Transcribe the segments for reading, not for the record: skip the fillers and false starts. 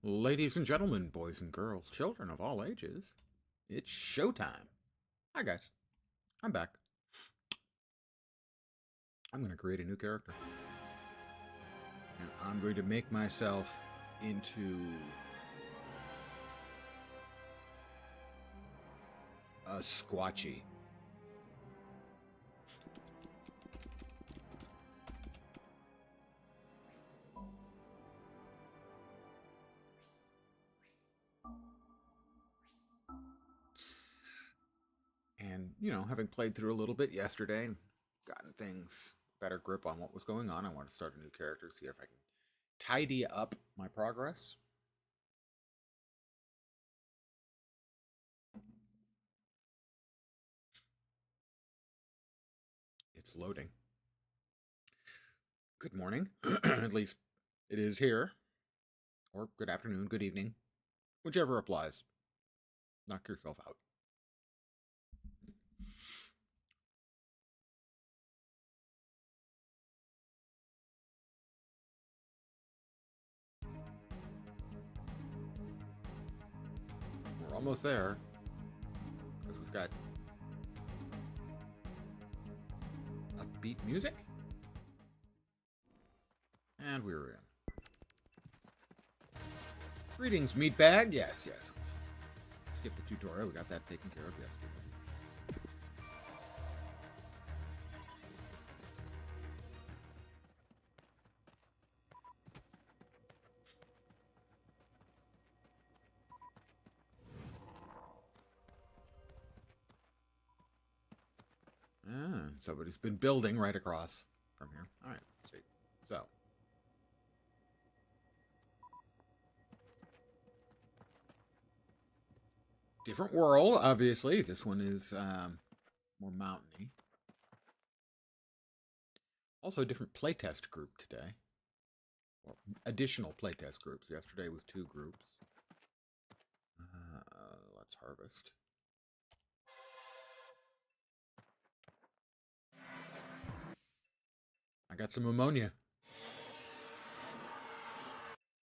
Ladies and gentlemen, boys and girls, children of all ages, it's showtime. Hi guys, I'm back. I'm going to create a new character. And I'm going to make myself into a Squatchy. And, having played through a little bit yesterday and gotten things better grip on what was going on, I want to start a new character, see if I can tidy up my progress. It's loading. Good morning. At least it is here. Or good afternoon, good evening. Whichever applies. Knock yourself out. We're almost there. Because we've got upbeat music. And we're in. Greetings, meatbag. Yes. Skip the tutorial. We got that taken care of yesterday. Somebody's been building right across from here. All right, let's see. So. Different world, obviously. This one is more mountainy. Also, a different playtest group today. Or additional playtest groups. Yesterday was 2 groups. Let's harvest. I got some ammonia.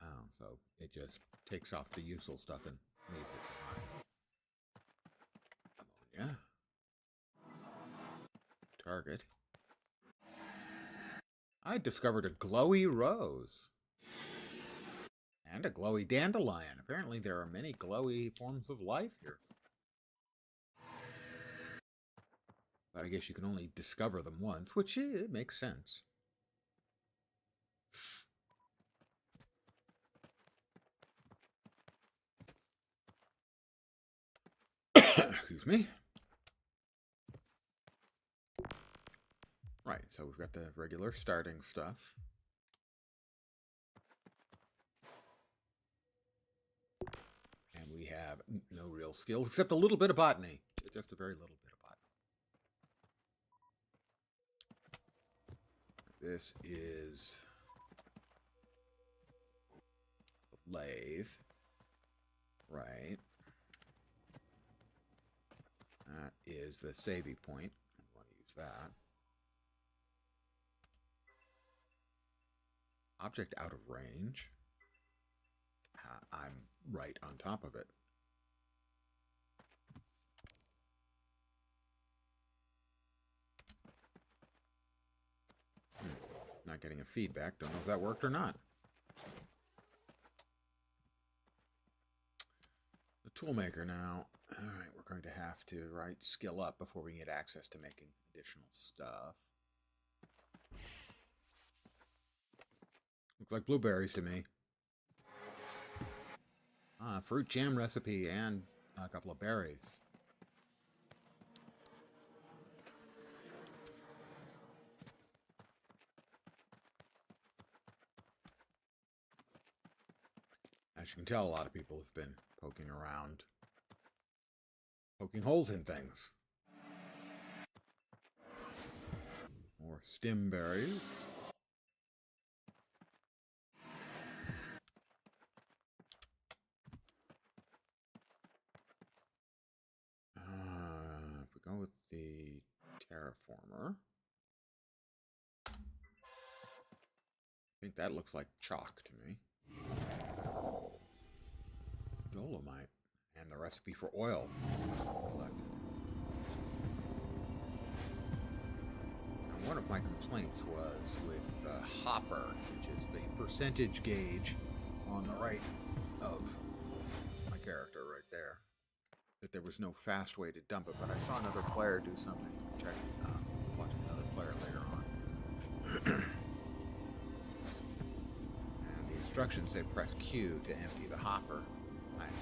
Oh, so it just takes off the useful stuff and leaves it behind. Ammonia. Target. I discovered a glowy rose. And a glowy dandelion. Apparently there are many glowy forms of life here. But I guess you can only discover them once, which it makes sense. Excuse me. Right, so we've got the regular starting stuff. And we have no real skills, except a little bit of botany. Just a very little bit of botany. This is the lathe. Right. That is the saving point. I want to use that. Object out of range. I'm right on top of it. Not getting a feedback. Don't know if that worked or not. The toolmaker now. All right, we're going to have to, skill up before we get access to making additional stuff. Looks like blueberries to me. Fruit jam recipe and a couple of berries. As you can tell, a lot of people have been poking around, poking holes in things. More stem berries. If we go with the terraformer, I think that looks like chalk to me. dolomite and the recipe for oil collected. And one of my complaints was with the hopper, which is the percentage gauge on the right of my character right there, that there was no fast way to dump it. But I saw another player do something. Check, watching another player later on. And the instructions say press Q to empty the hopper.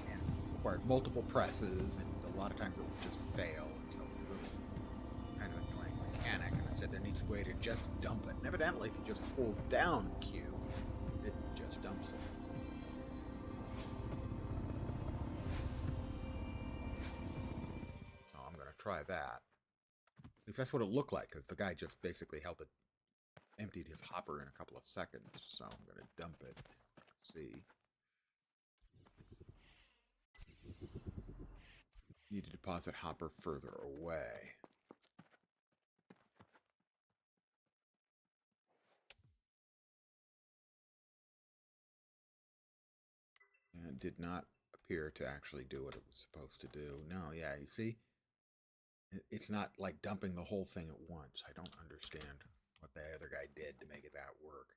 And it required multiple presses, and a lot of times it would just fail. And so it was kind of annoying mechanic. And I said there needs a way to just dump it. And evidently, if you just hold down Q, it just dumps it. So I'm going to try that. Because that's what it looked like, because the guy just basically emptied his hopper in a couple of seconds. So I'm going to dump it. Let's see. Need to deposit hopper further away. And it did not appear to actually do what it was supposed to do. No, yeah, you see? It's not like dumping the whole thing at once. I don't understand what the other guy did to make it that work.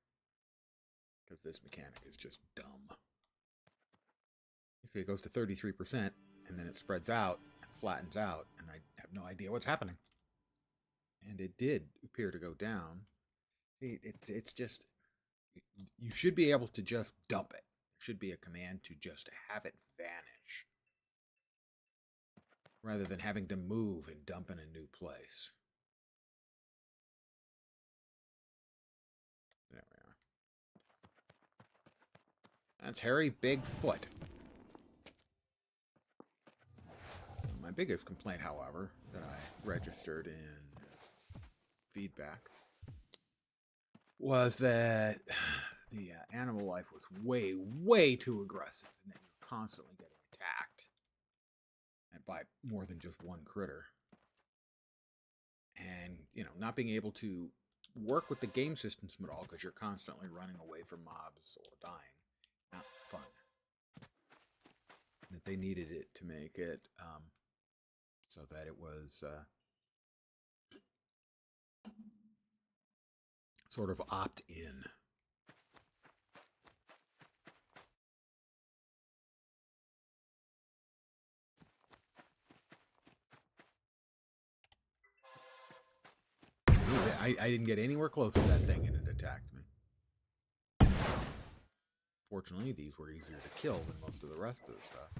Because this mechanic is just dumb. You see, it goes to 33%, and then it spreads out and flattens out, and I have no idea what's happening. And it did appear to go down. It's just, you should be able to just dump it. There should be a command to just have it vanish, rather than having to move and dump in a new place. There we are. That's Harry Bigfoot. My biggest complaint, however, that I registered in feedback was that the animal life was way, way too aggressive, and that you're constantly getting attacked, and by more than just one critter. And, not being able to work with the game systems at all because you're constantly running away from mobs or dying. Not fun. That they needed it to make it so that it was sort of opt-in. I didn't get anywhere close to that thing, and it attacked me. Fortunately, these were easier to kill than most of the rest of the stuff.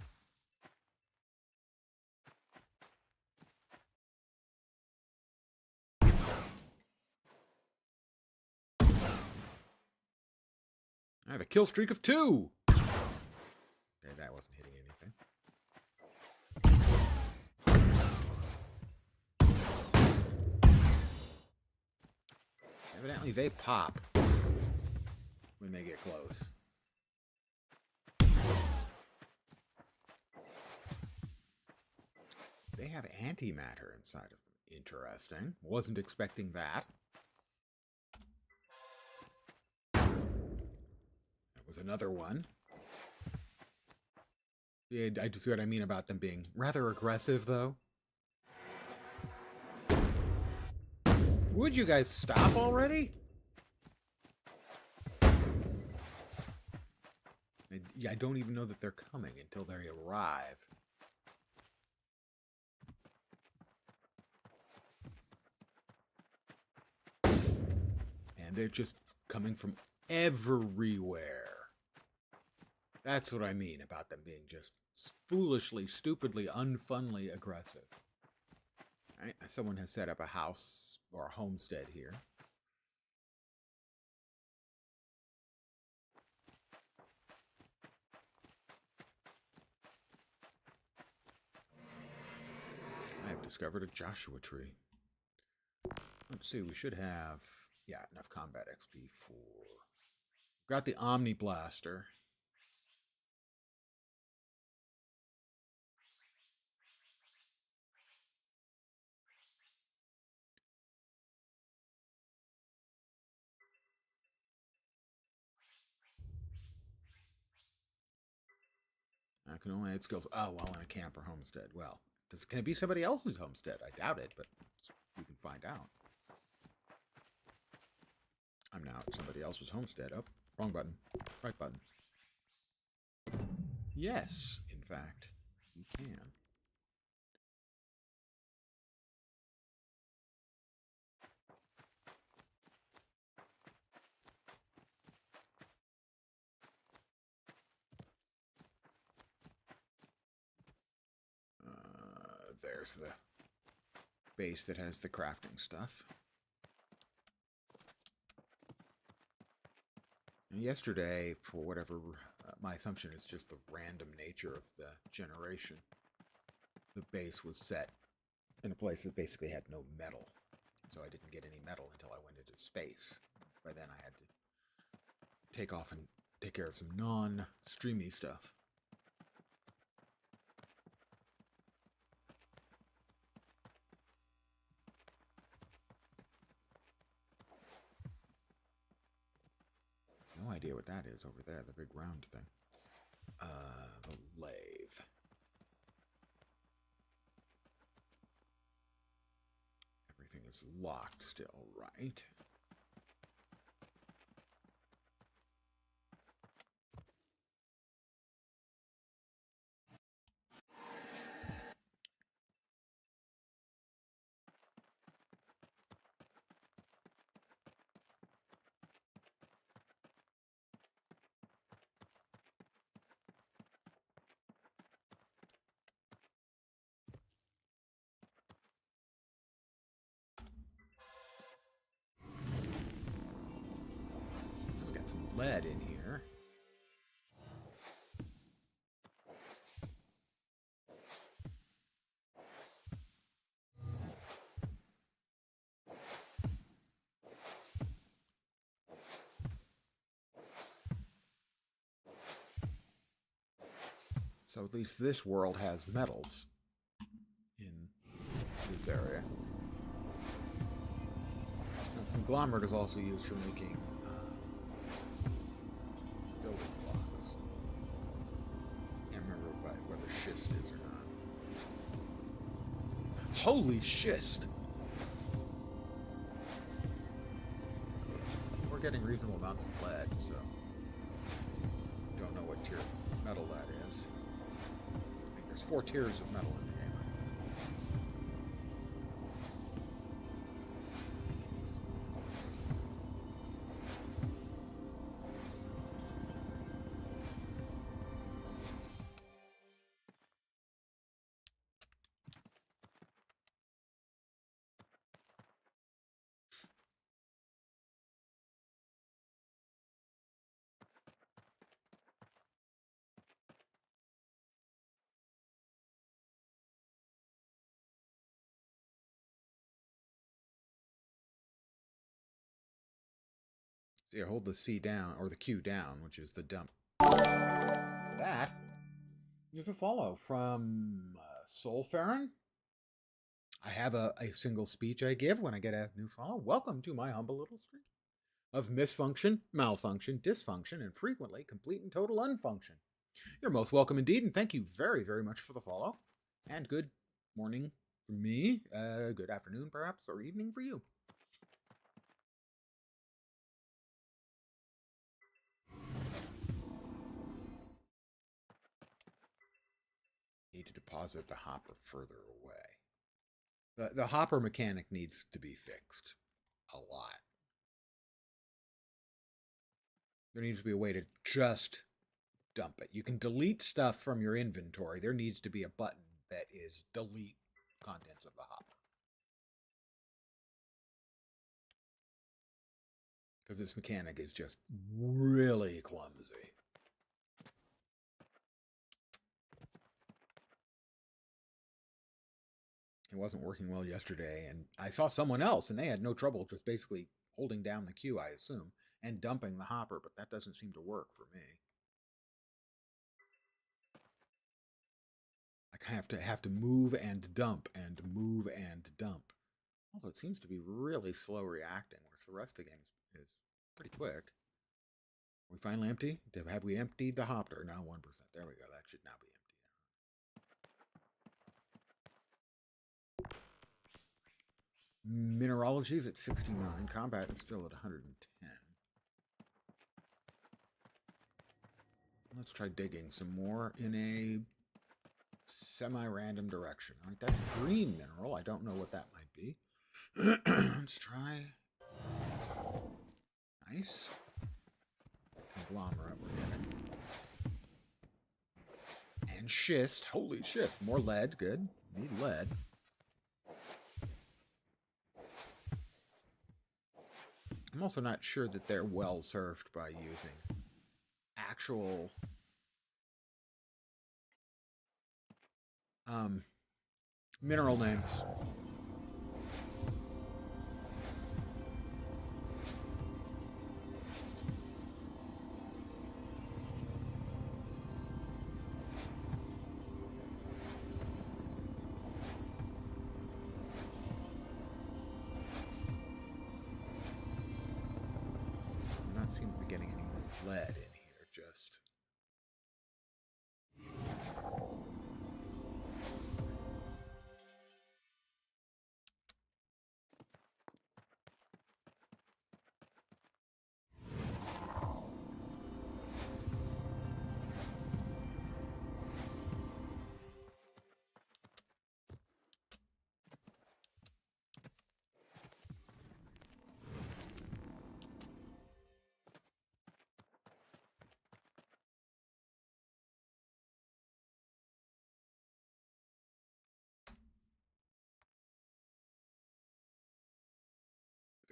I have a kill streak of 2! Okay, that wasn't hitting anything. Evidently, they pop when they get close. They have antimatter inside of them. Interesting. Wasn't expecting that. That was another one. Yeah, I see what I mean about them being rather aggressive, though. Would you guys stop already? I don't even know that they're coming until they arrive. And they're just coming from everywhere. That's what I mean about them being just foolishly, stupidly, unfunly aggressive. Right? Someone has set up a house or a homestead here. I have discovered a Joshua tree. Let's see, we should have, enough combat XP for... Got the Omni Blaster. I can only add skills. Oh, well, in a camp or homestead. Well, can it be somebody else's homestead? I doubt it, but we can find out. I'm now at somebody else's homestead. Oh, wrong button. Right button. Yes, in fact, you can. There's the base that has the crafting stuff. And yesterday, for whatever, my assumption is just the random nature of the generation, the base was set in a place that basically had no metal. So I didn't get any metal until I went into space. By then I had to take off and take care of some non-streamy stuff. No idea what that is over there, the big round thing. The lathe. Everything is locked still, right? Lead in here. So at least this world has metals in this area. Conglomerate is also used for making building blocks. Can't remember whether schist is or not. Holy schist! We're getting reasonable amounts of lead, so don't know what tier metal that is. I think there's 4 tiers of metal in the game. So yeah, hold the C down, or the Q down, which is the dump. That is a follow from Soulfarron. I have a single speech I give when I get a new follow. Welcome to my humble little stream of misfunction, malfunction, dysfunction, and frequently complete and total unfunction. You're most welcome indeed, and thank you very, very much for the follow. And good morning for me, good afternoon perhaps, or evening for you. Need to deposit the hopper further away. The hopper mechanic needs to be fixed a lot. There needs to be a way to just dump it. You can delete stuff from your inventory. There needs to be a button that is delete contents of the hopper. Because this mechanic is just really clumsy. It wasn't working well yesterday, and I saw someone else, and they had no trouble just basically holding down the queue, I assume, and dumping the hopper, but that doesn't seem to work for me. I have to move and dump and move and dump. Also, it seems to be really slow reacting, whereas the rest of the game is pretty quick. We finally empty? Have we emptied the hopper? No, 1%. There we go. That should now be empty. Mineralogy is at 69. Combat is still at 110. Let's try digging some more in a semi-random direction. All right, that's green mineral. I don't know what that might be. Let's try. Nice. Conglomerate we're getting. And schist. Holy schist. More lead. Good. Need lead. I'm also not sure that they're well served by using actual mineral names. I'm not seem to be getting any lead in here, just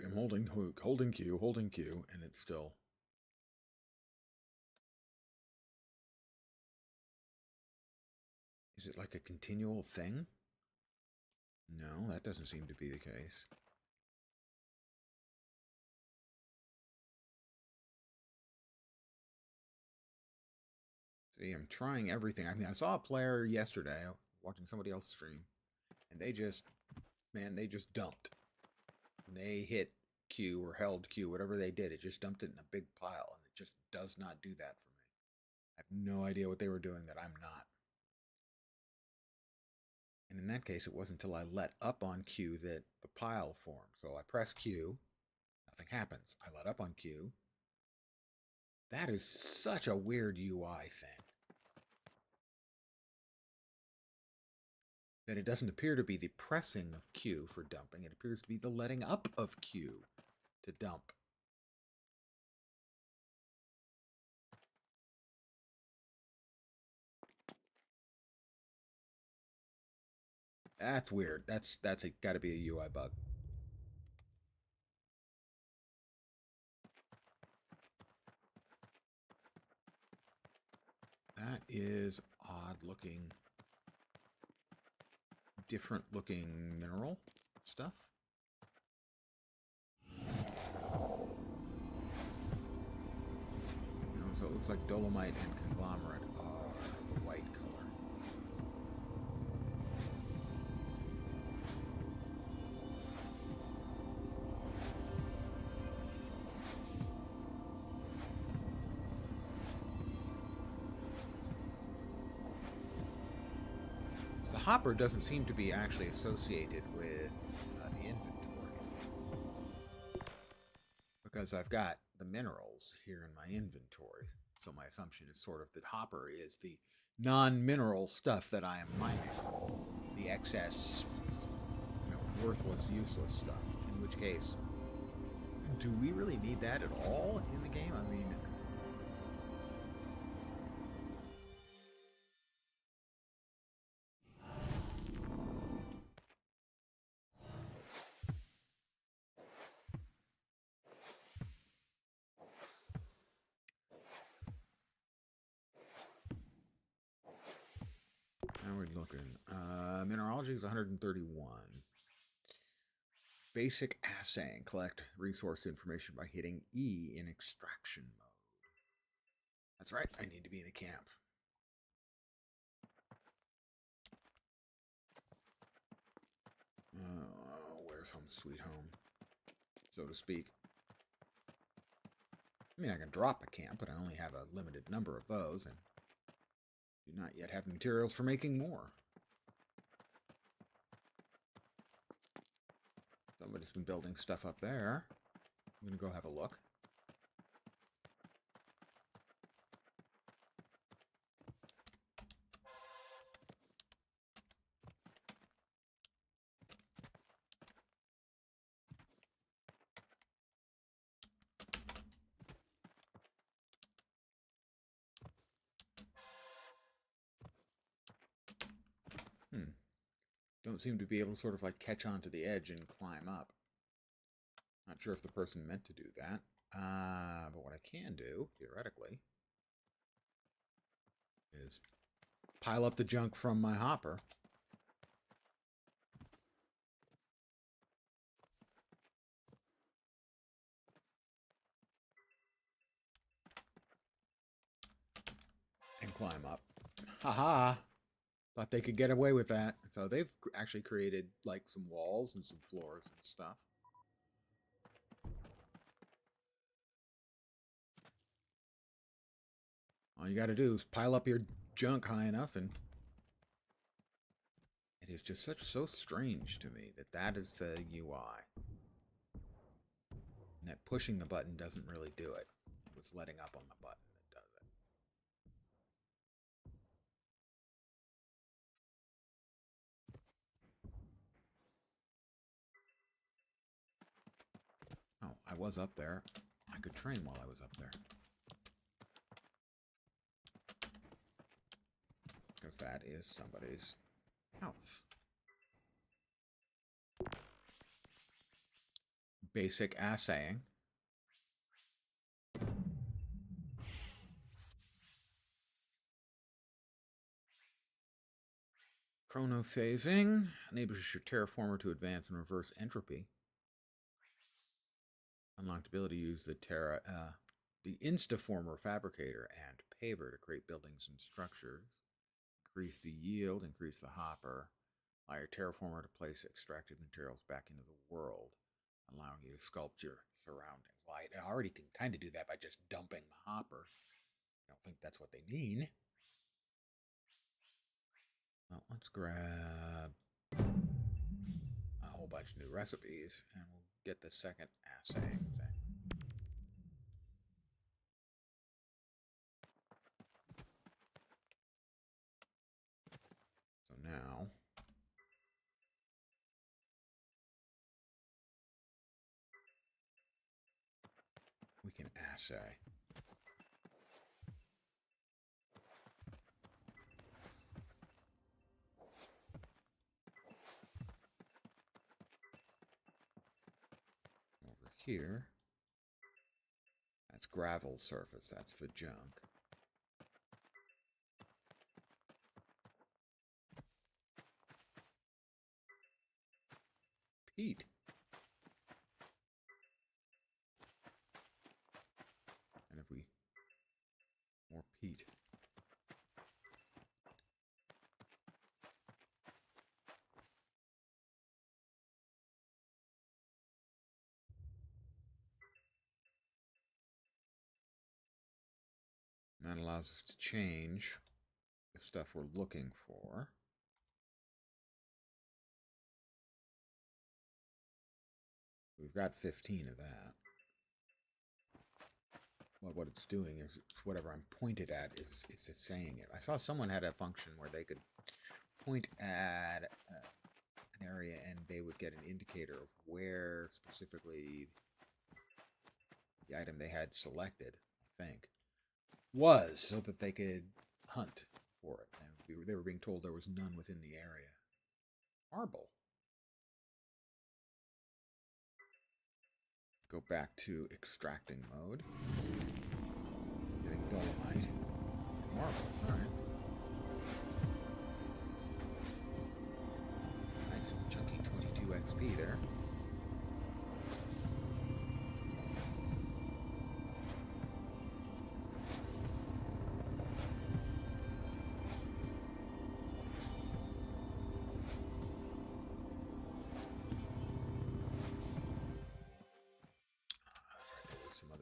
I'm holding hook, holding Q, and it's still. Is it like a continual thing? No, that doesn't seem to be the case. See, I'm trying everything. I mean, I saw a player yesterday watching somebody else stream, and they just, man, they just dumped. When they hit Q or held Q, whatever they did, it just dumped it in a big pile, and it just does not do that for me. I have no idea what they were doing that I'm not. And in that case, it wasn't until I let up on Q that the pile formed. So I press Q, nothing happens. I let up on Q. That is such a weird UI thing. That it doesn't appear to be the pressing of Q for dumping. It appears to be the letting up of Q to dump. That's weird. That's got to be a UI bug. That is odd looking, different looking mineral stuff. So it looks like dolomite and conglomerate are the white color. So the hopper doesn't seem to be actually associated with the inventory, because I've got the minerals here in my inventory. So my assumption is sort of that hopper is the non-mineral stuff that I am mining, the excess, worthless, useless stuff. In which case, do we really need that at all in the game? I mean, how are we looking? Mineralogy is 131. Basic assaying. Collect resource information by hitting E in extraction mode. That's right, I need to be in a camp. Where's home sweet home, so to speak? I mean, I can drop a camp, but I only have a limited number of those, and do not yet have materials for making more. So Somebody's been building stuff up there. I'm gonna go have a look. Don't seem to be able to sort of like catch onto the edge and climb up. Not sure if the person meant to do that. But what I can do, theoretically, is pile up the junk from my hopper. And climb up. Haha! Thought they could get away with that. So they've actually created like some walls and some floors and stuff. All you got to do is pile up your junk high enough, and it is just so strange to me that that is the UI. And that pushing the button doesn't really do it. It's letting up on the button that does it. Oh, I was up there. I could train while I was up there. Because that is somebody's house. Basic assaying. Chronophasing enables your terraformer to advance and reverse entropy. Unlocked ability to use the Instaformer Fabricator and Paver to create buildings and structures. Increase the yield, increase the hopper. Allow your terraformer to place extracted materials back into the world, allowing you to sculpt your surroundings. Well, I already can kind of do that by just dumping the hopper. I don't think that's what they mean. Well, let's grab a whole bunch of new recipes, and we'll get the second assaying thing. So now we can assay. Over here, that's gravel surface, that's the junk. Peat. And if we... more peat. And that allows us to change the stuff we're looking for. We've got 15 of that. Well, what it's doing is whatever I'm pointed at is it's saying it. I saw someone had a function where they could point at an area and they would get an indicator of where specifically the item they had selected, I think, was, so that they could hunt for it. And they were being told there was none within the area. Marble. Go back to extracting mode. Getting dolomite. Marble. Alright. Nice chunky 22 XP there.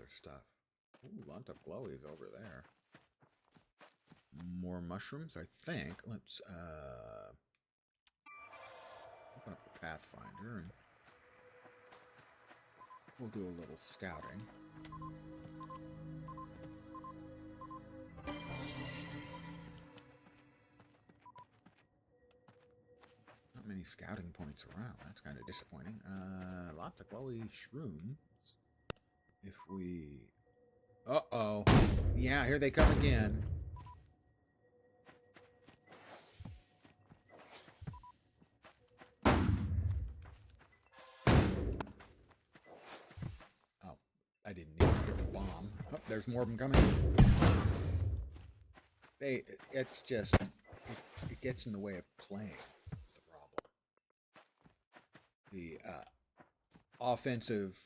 Stuff. Ooh, lot of glowies over there. More mushrooms, I think. Let's open up the Pathfinder and we'll do a little scouting. Not many scouting points around. That's kind of disappointing. Lots of glowy shrooms. If we... Uh-oh. Yeah, here they come again. Oh, I didn't even get the bomb. Oh, there's more of them coming. It's just... It gets in the way of playing. That's the problem. The offensive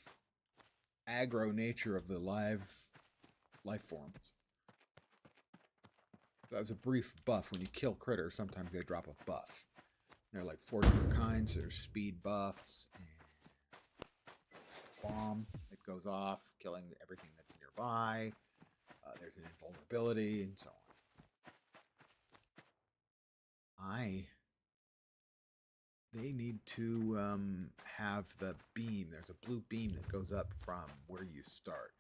aggro nature of the life forms. That was a brief buff. When you kill critters, sometimes they drop a buff. There are like 4 different kinds. There's speed buffs and bomb that goes off, killing everything that's nearby. There's an invulnerability and so on. They need to have the beam. There's a blue beam that goes up from where you start.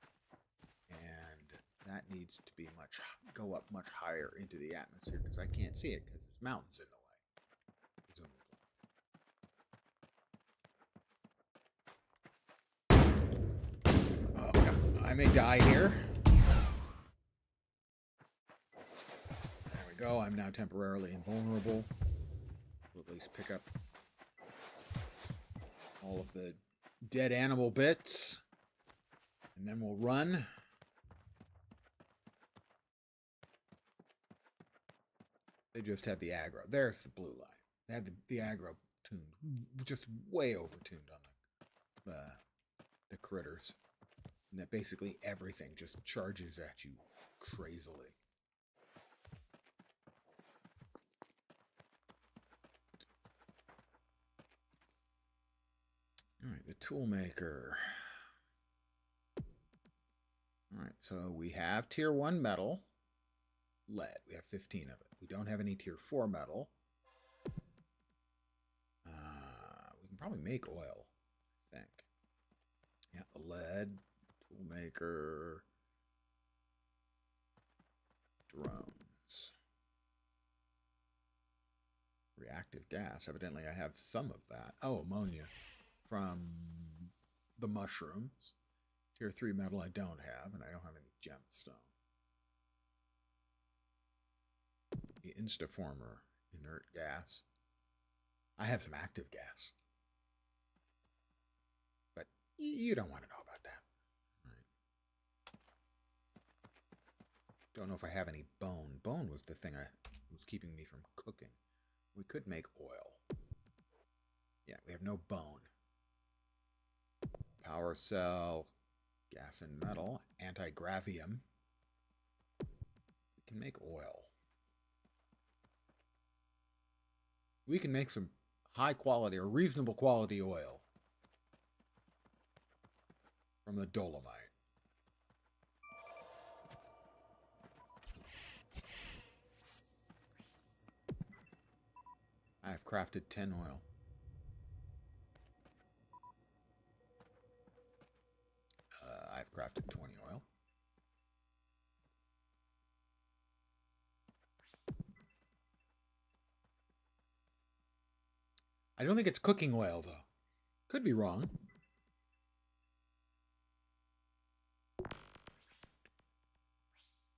And that needs to be go up much higher into the atmosphere because I can't see it because there's mountains in the way. Presumably. Oh, yeah. I may die here. There we go. I'm now temporarily invulnerable. We'll at least pick up all of the dead animal bits. And then we'll run. They just have the aggro. There's the blue line. They have the aggro tuned, just way over-tuned on the critters. And that basically everything just charges at you crazily. Alright, the toolmaker. Alright, so we have tier 1 metal. Lead. We have 15 of it. We don't have any tier 4 metal. We can probably make oil, I think. Yeah, lead, toolmaker, drones. Reactive gas. Evidently I have some of that. Oh, ammonia from the mushrooms. Tier 3 metal I don't have, and I don't have any gemstone. The Instaformer, inert gas. I have some active gas. But you don't want to know about that. Right. Don't know if I have any bone. Bone was the thing was keeping me from cooking. We could make oil. Yeah, we have no bone. Power cell, gas and metal, anti-gravium. We can make oil. We can make some high quality or reasonable quality oil from the dolomite. I have crafted 10 oil. I've crafted 20 oil. I don't think it's cooking oil, though. Could be wrong.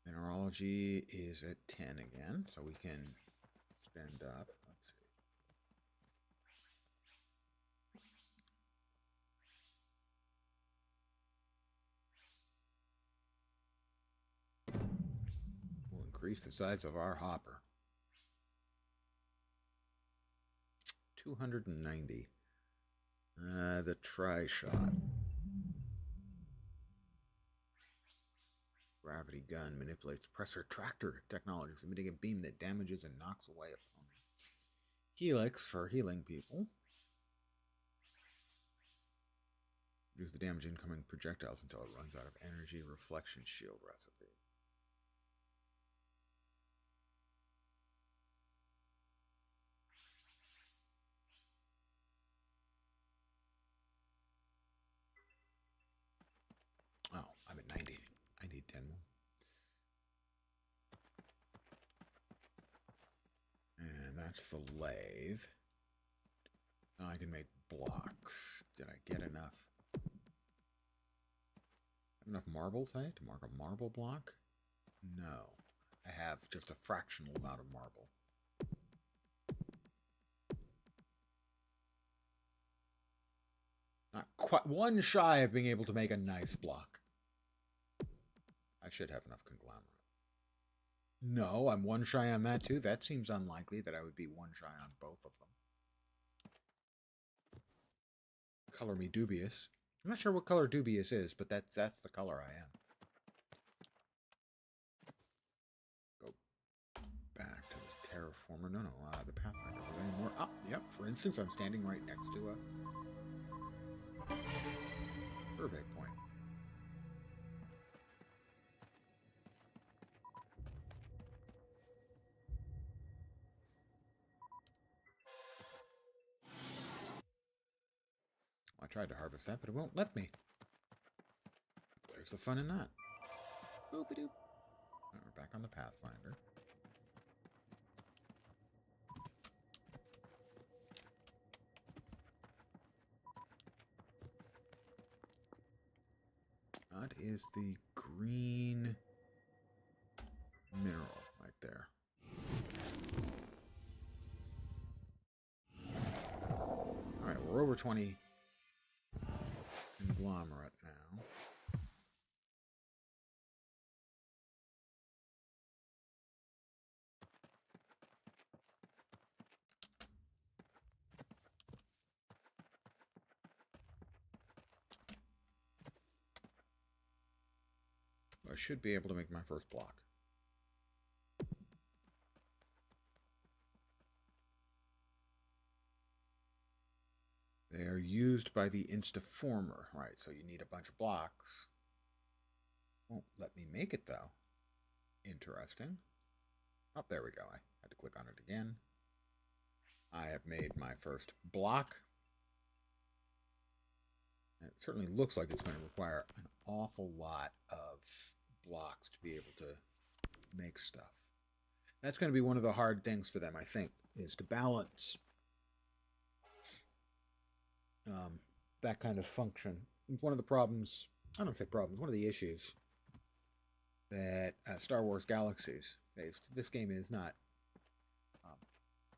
Mineralogy is at 10 again, so we can spend up. Let's see. We'll increase the size of our hopper. 290. The tri-shot. Gravity gun manipulates pressure tractor technology, emitting a beam that damages and knocks away opponents. Helix for healing people. Use the damage incoming projectiles until it runs out of energy. Reflection shield recipe. 10 more. And that's the lathe. Now I can make blocks. Did I get enough? Enough marbles, to mark a marble block? No. I have just a fractional amount of marble. Not quite one shy of being able to make a nice block. I should have enough conglomerate. No, I'm one shy on that too. That seems unlikely that I would be one shy on both of them. Color me dubious. I'm not sure what color dubious is, but that's the color I am. Go back to the terraformer. No, the Pathfinder. Are there any more? Oh, yep. For instance, I'm standing right next to a survey point. I tried to harvest that, but it won't let me. Where's the fun in that? Boop-a-doop. Right, we're back on the Pathfinder. That is the green mineral right there. Alright, we're over 20 conglomerate now. I should be able to make my first block. They are used by the Instaformer. Right, so you need a bunch of blocks. Won't let me make it, though. Interesting. Oh, there we go. I had to click on it again. I have made my first block. And it certainly looks like it's going to require an awful lot of blocks to be able to make stuff. That's going to be one of the hard things for them, I think, is to balance that kind of function. One of the problems, I don't say problems, one of the issues that Star Wars Galaxies faced. This game is not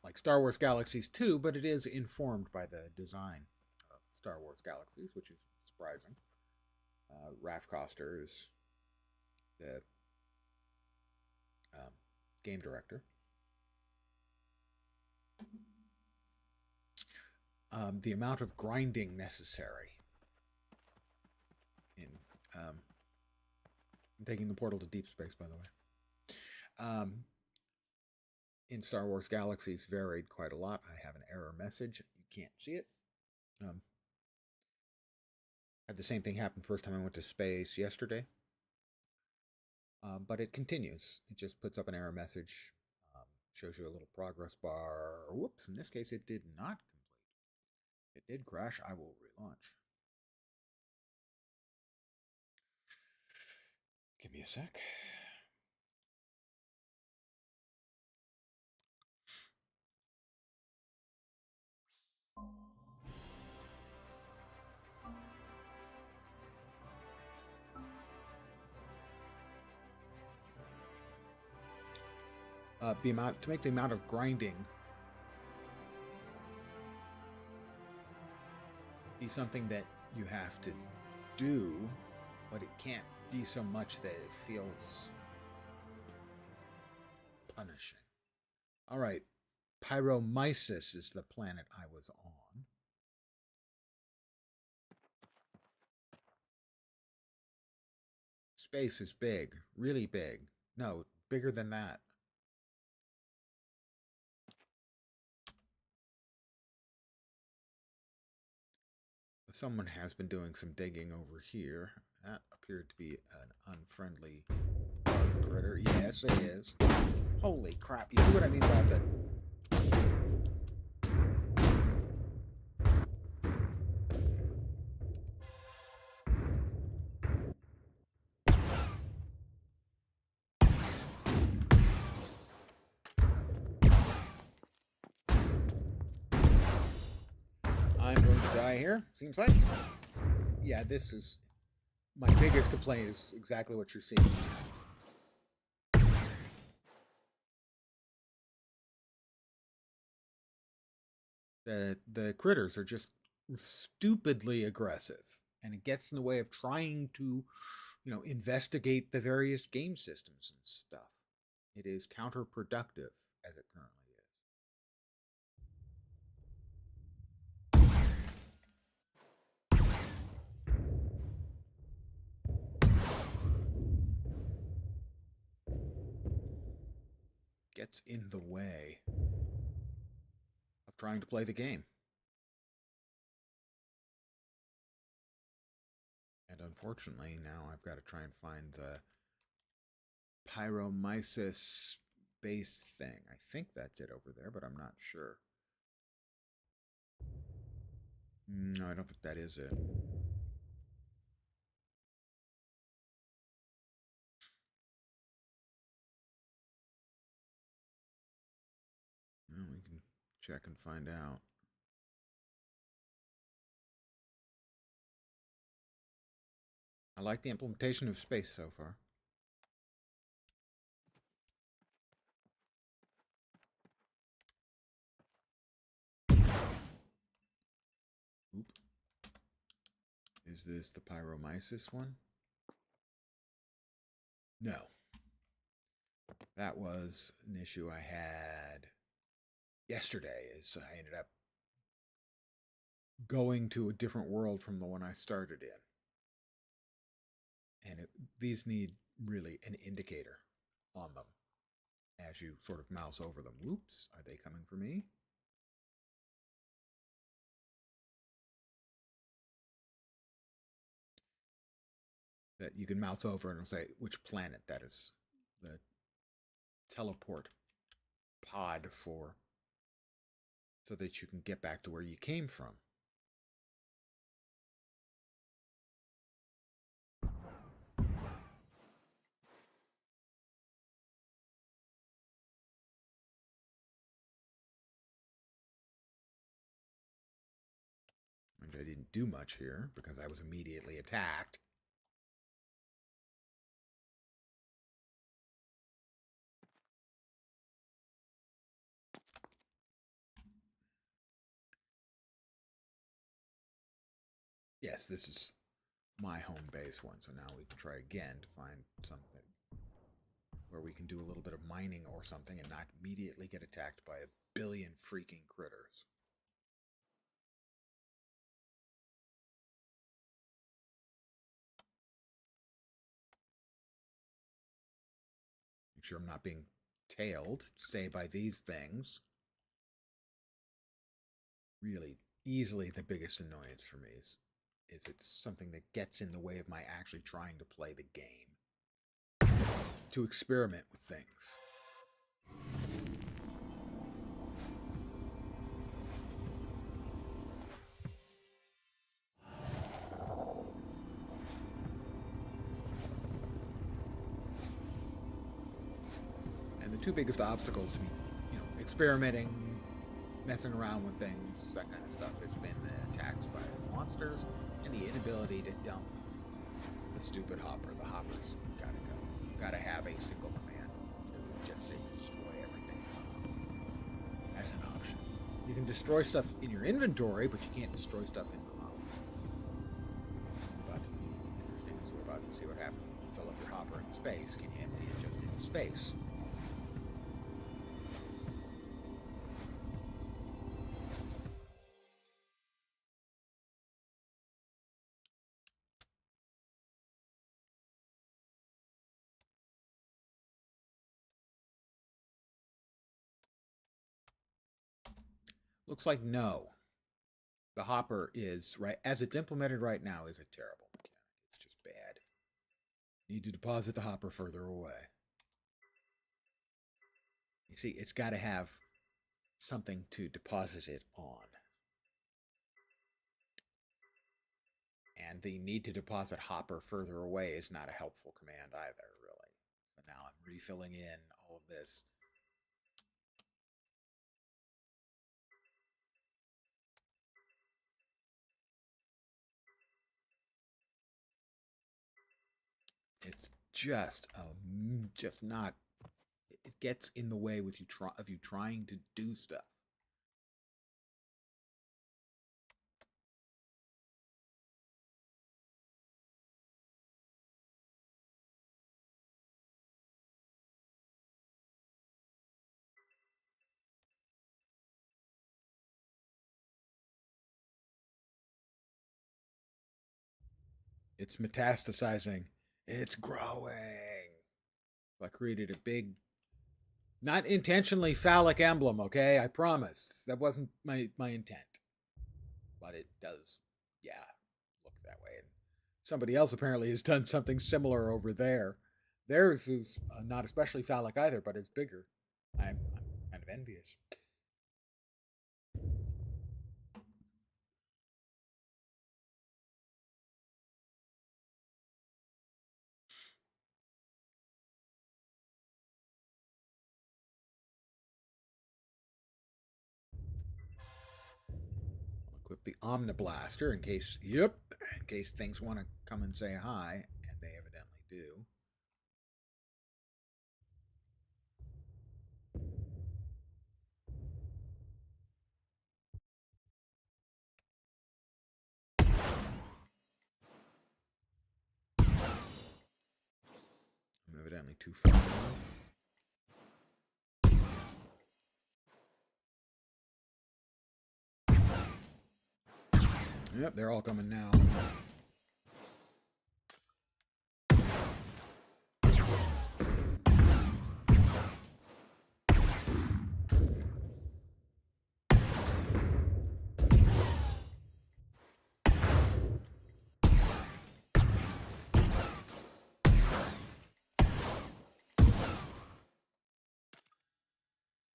like Star Wars Galaxies 2, but it is informed by the design of Star Wars Galaxies, which is surprising. Raph Koster is the game director. The amount of grinding necessary in taking the portal to deep space, by the way, in Star Wars Galaxies varied quite a lot. I have an error message. You can't see it. Had the same thing happen first time I went to space yesterday. But it continues. It just puts up an error message, shows you a little progress bar. Whoops, in this case it did not complete. It did crash. I will relaunch. Give me a sec. To make the amount of grinding be something that you have to do, but it can't be so much that it feels punishing. All right, Pyromyces is the planet I was on. Space is big, really big. No, bigger than that. Someone has been doing some digging over here. That appeared to be an unfriendly critter. Yes, it is. Holy crap. You see what I mean by that? I'm going to die here, seems like. Yeah, this is... My biggest complaint is exactly what you're seeing. The critters are just stupidly aggressive, and it gets in the way of trying to, investigate the various game systems and stuff. It is counterproductive as it currently is. Gets in the way of trying to play the game. And unfortunately, now I've got to try and find the pyromyces base thing. I think that's it over there, but I'm not sure. No, I don't think that is it. Well, we can check and find out. I like the implementation of space so far. Oop. Is this the pyromyces one? No. That was an issue I had yesterday, is I ended up going to a different world from the one I started in. And these need really an indicator on them as you sort of mouse over them. Whoops, are they coming for me? That you can mouse over and it'll say which planet that is the teleport pod for, so that you can get back to where you came from. And I didn't do much here because I was immediately attacked. Yes, this is my home base one, so now we can try again to find something where we can do a little bit of mining or something and not immediately get attacked by a billion freaking critters. Make sure I'm not being tailed, say, by these things. Really, easily the biggest annoyance for me is it's something that gets in the way of my actually trying to play the game. To experiment with things. And the two biggest obstacles to me, experimenting, messing around with things, that kind of stuff, it's been the attacks by monsters and the inability to dump the stupid hopper. The hopper's gotta go. You gotta have a single command to just destroy everything as an option. You can destroy stuff in your inventory, but you can't destroy stuff in the hopper. This is about to be interesting, so we're about to see what happens when you fill up your hopper in space. Can you empty it just into space? Looks like no. The hopper is, right as it's implemented right now, is a terrible mechanic. It's just bad. Need to deposit the hopper further away. You see, it's got to have something to deposit it on. And the need to deposit hopper further away is not a helpful command either, really. So now I'm refilling in all of this. It's just not. It gets in the way with you of you trying to do stuff. It's metastasizing. It's growing. I created a big, not intentionally phallic emblem, okay? I promise. That wasn't my intent. But it does, yeah, look that way. And somebody else apparently has done something similar over there. Theirs is not especially phallic either, but it's bigger. I'm kind of envious. I'll equip the Omniblaster in case, in case things want to come and say hi, and they evidently do. I'm evidently too far. Yep, they're all coming now.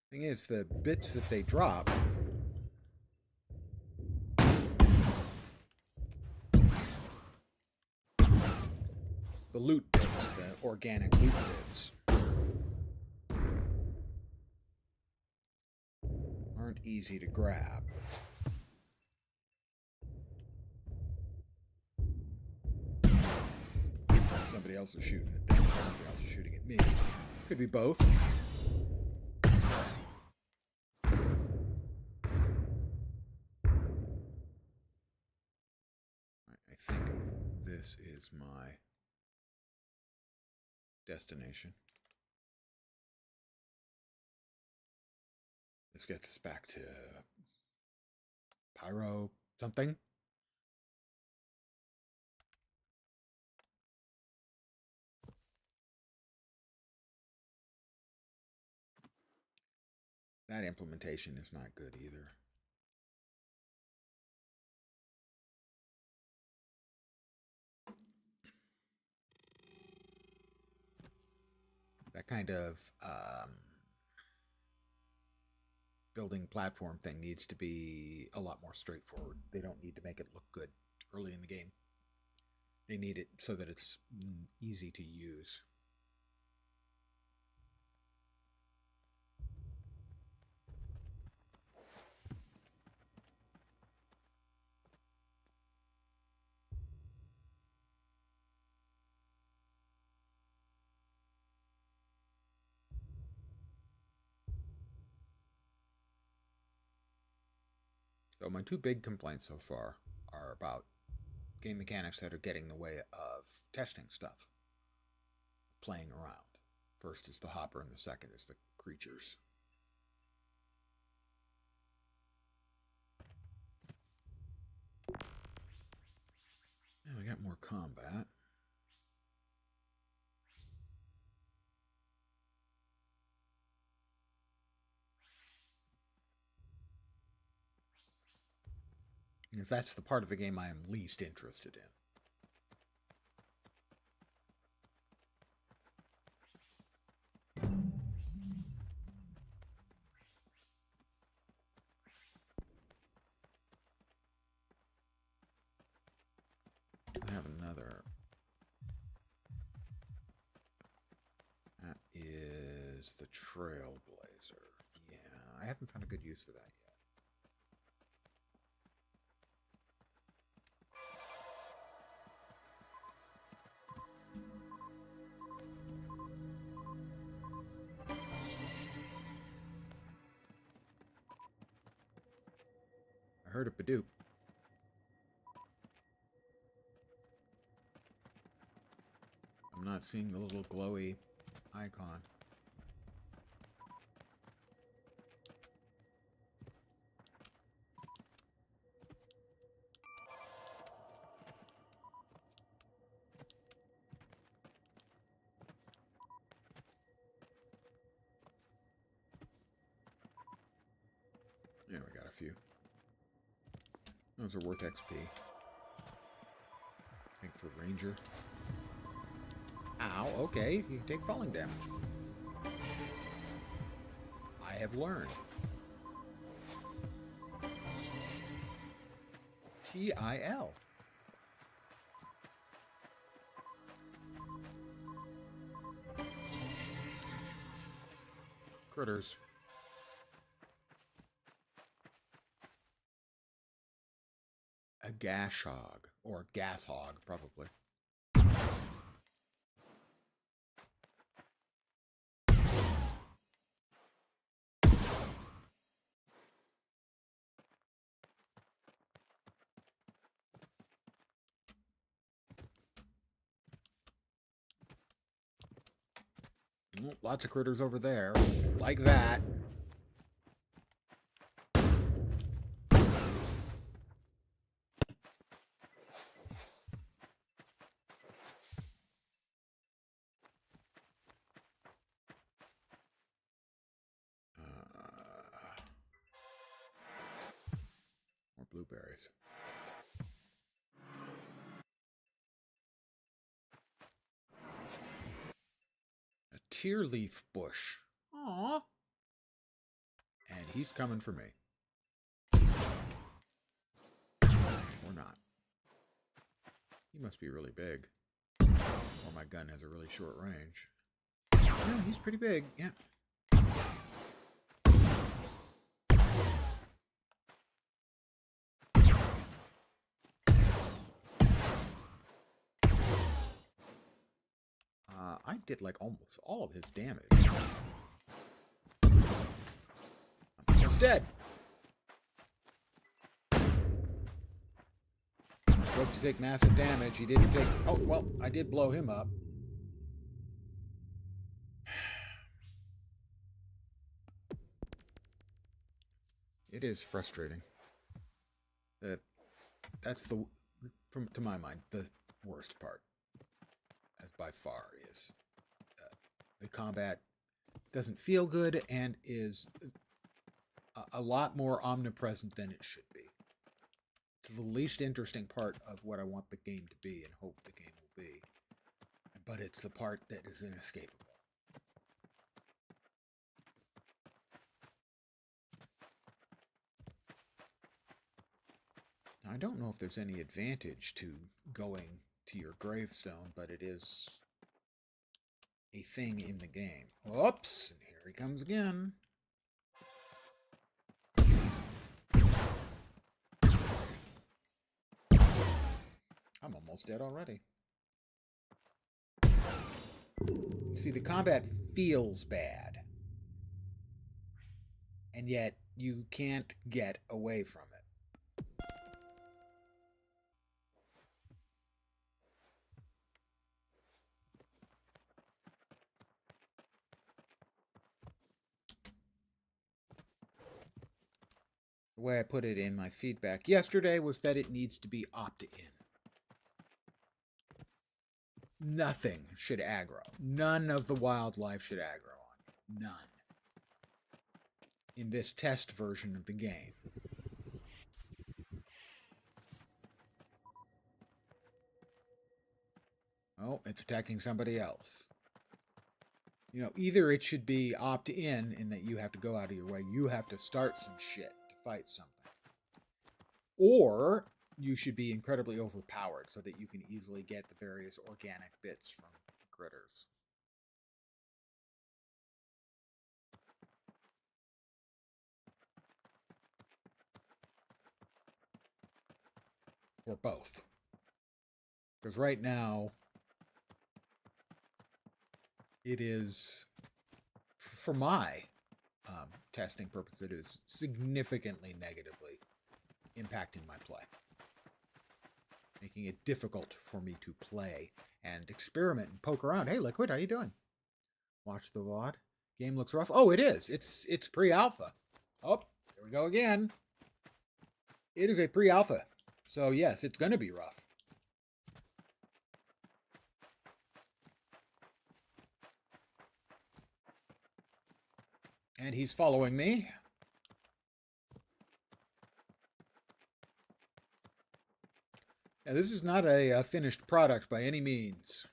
Thing is, the bits that they drop the loot bits, the organic loot bits, aren't easy to grab. Somebody else is shooting at them, somebody else is shooting at me. Could be both. I think this is my destination. This gets us back to Pyro something. That implementation is not good either. That kind of building platform thing needs to be a lot more straightforward. They don't need to make it look good early in the game. They need it so that it's easy to use. So my two big complaints so far are about game mechanics that are getting in the way of testing stuff, playing around. First is the hopper, and the second is the creatures. And we got more combat. If that's the part of the game I am least interested in. I have another. That is the Trailblazer. Yeah, I haven't found a good use for that yet. heard a Badoop. I'm not seeing the little glowy icon. Yeah, we got a few. Those are worth XP. I think for Ranger. Ow, okay. You can take falling damage. I have learned. TIL. Critters. A gash hog. Or gas hog, probably. Oh, lots of critters over there. Like that. More blueberries. A tear leaf bush. Aww. And he's coming for me. Or not. He must be really big. Or my gun has a really short range. Yeah, he's pretty big. Yeah. I did like almost all of his damage. I'm almost dead. Supposed to take massive damage. He didn't take... Oh, well, I did blow him up. It is frustrating. That's the, to my mind, the worst part. As by far is the combat doesn't feel good and is a lot more omnipresent than it should be. It's the least interesting part of what I want the game to be and hope the game will be. But it's the part that is inescapable. Now, I don't know if there's any advantage to going to your gravestone, but it is a thing in the game. Oops, and here he comes again. I'm almost dead already. See, the combat feels bad. And yet, you can't get away from it. The way I put it in my feedback yesterday was that it needs to be opt-in. Nothing should aggro. None of the wildlife should aggro on. None. In this test version of the game. Oh, it's attacking somebody else. You know, either it should be opt-in in that you have to go out of your way. You have to start some shit to fight something. Or you should be incredibly overpowered so that you can easily get the various organic bits from critters. Or both. Because right now, it is, for my testing purpose, it is significantly negatively impacting my play, making it difficult for me to play and experiment and poke around. Hey, Liquid, how you doing? Watch the VOD. Game looks rough. Oh, it is. It's pre-alpha. Oh, here we go again. It is a pre-alpha. So, yes, it's going to be rough. And he's following me. Now, this is not a finished product by any means.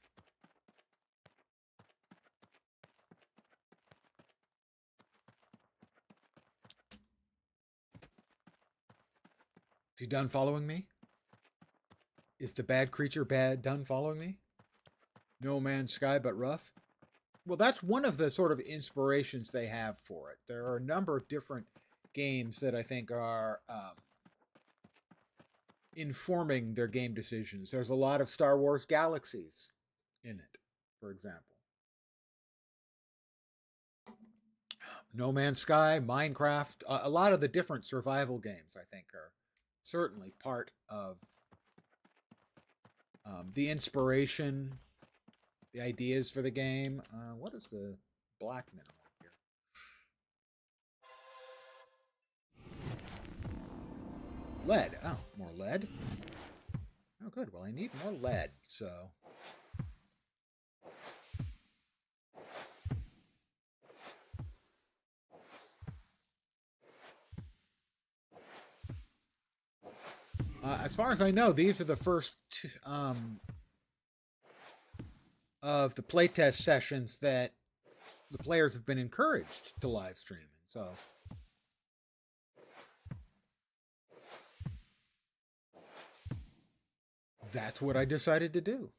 Is he done following me? Is the bad creature done following me? No Man's Sky but rough? Well, that's one of the sort of inspirations they have for it. There are a number of different games that I think are informing their game decisions. There's a lot of Star Wars Galaxies in it, for example. No Man's Sky, Minecraft, a lot of the different survival games, I think, are certainly part of the inspiration, the ideas for the game. What is the black mineral here? Lead. Oh, more lead. Oh, good. Well, I need more lead, so... as far as I know, these are the first of the playtest sessions that the players have been encouraged to live stream. So that's what I decided to do.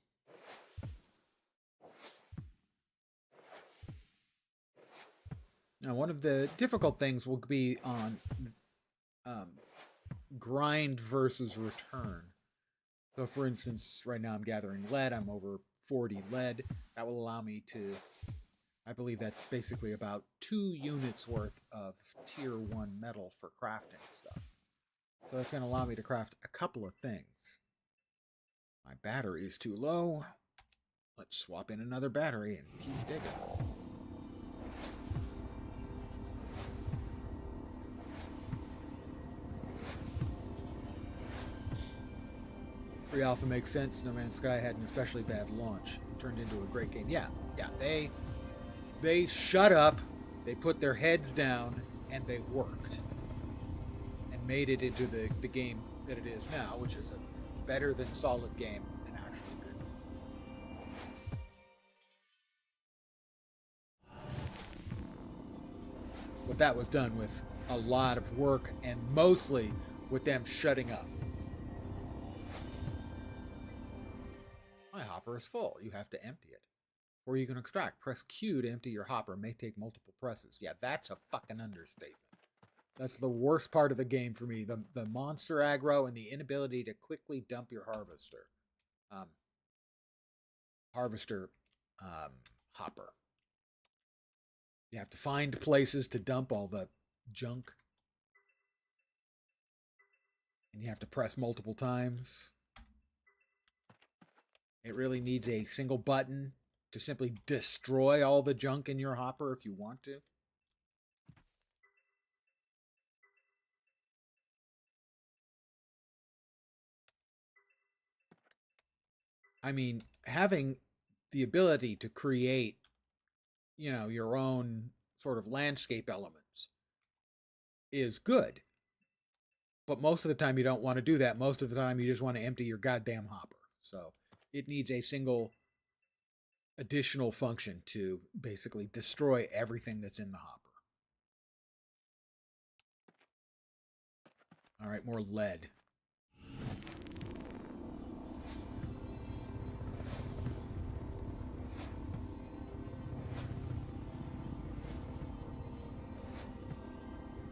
Now, one of the difficult things will be on grind versus return. So, for instance, right now I'm gathering lead. I'm over 40 lead. That will allow me to, I believe that's basically about 2 units worth of tier 1 metal for crafting stuff. So that's going to allow me to craft a couple of things. My battery is too low. Let's swap in another battery and keep digging. Pre-alpha makes sense. No Man's Sky had an especially bad launch. It turned into a great game. Yeah. They shut up, they put their heads down, and they worked. And made it into the game that it is now, which is a better than solid game and actually good. But that was done with a lot of work and mostly with them shutting up. My hopper is full. You have to empty it. Or you can extract. Press Q to empty your hopper. May take multiple presses. Yeah, that's a fucking understatement. That's the worst part of the game for me. The monster aggro and the inability to quickly dump your harvester. Hopper. You have to find places to dump all the junk. And you have to press multiple times. It really needs a single button to simply destroy all the junk in your hopper if you want to. I mean, having the ability to create, your own sort of landscape elements is good. But most of the time you don't want to do that. Most of the time you just want to empty your goddamn hopper. So it needs a single additional function to basically destroy everything that's in the hopper. All right, more lead.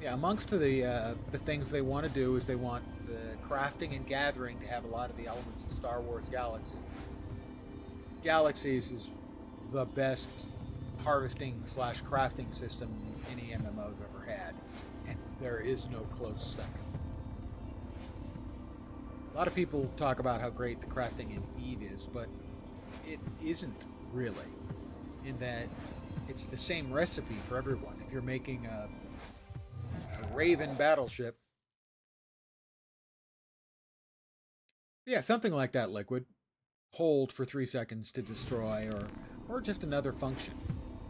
Yeah, amongst the things they want to do is they want the crafting and gathering to have a lot of the elements of Star Wars Galaxies. Galaxies is the best harvesting/crafting system any MMO's ever had, and there is no close second. A lot of people talk about how great the crafting in Eve is, but it isn't really, in that it's the same recipe for everyone. If you're making a Raven battleship, yeah, something like that, Liquid. Hold for 3 seconds to destroy, or just another function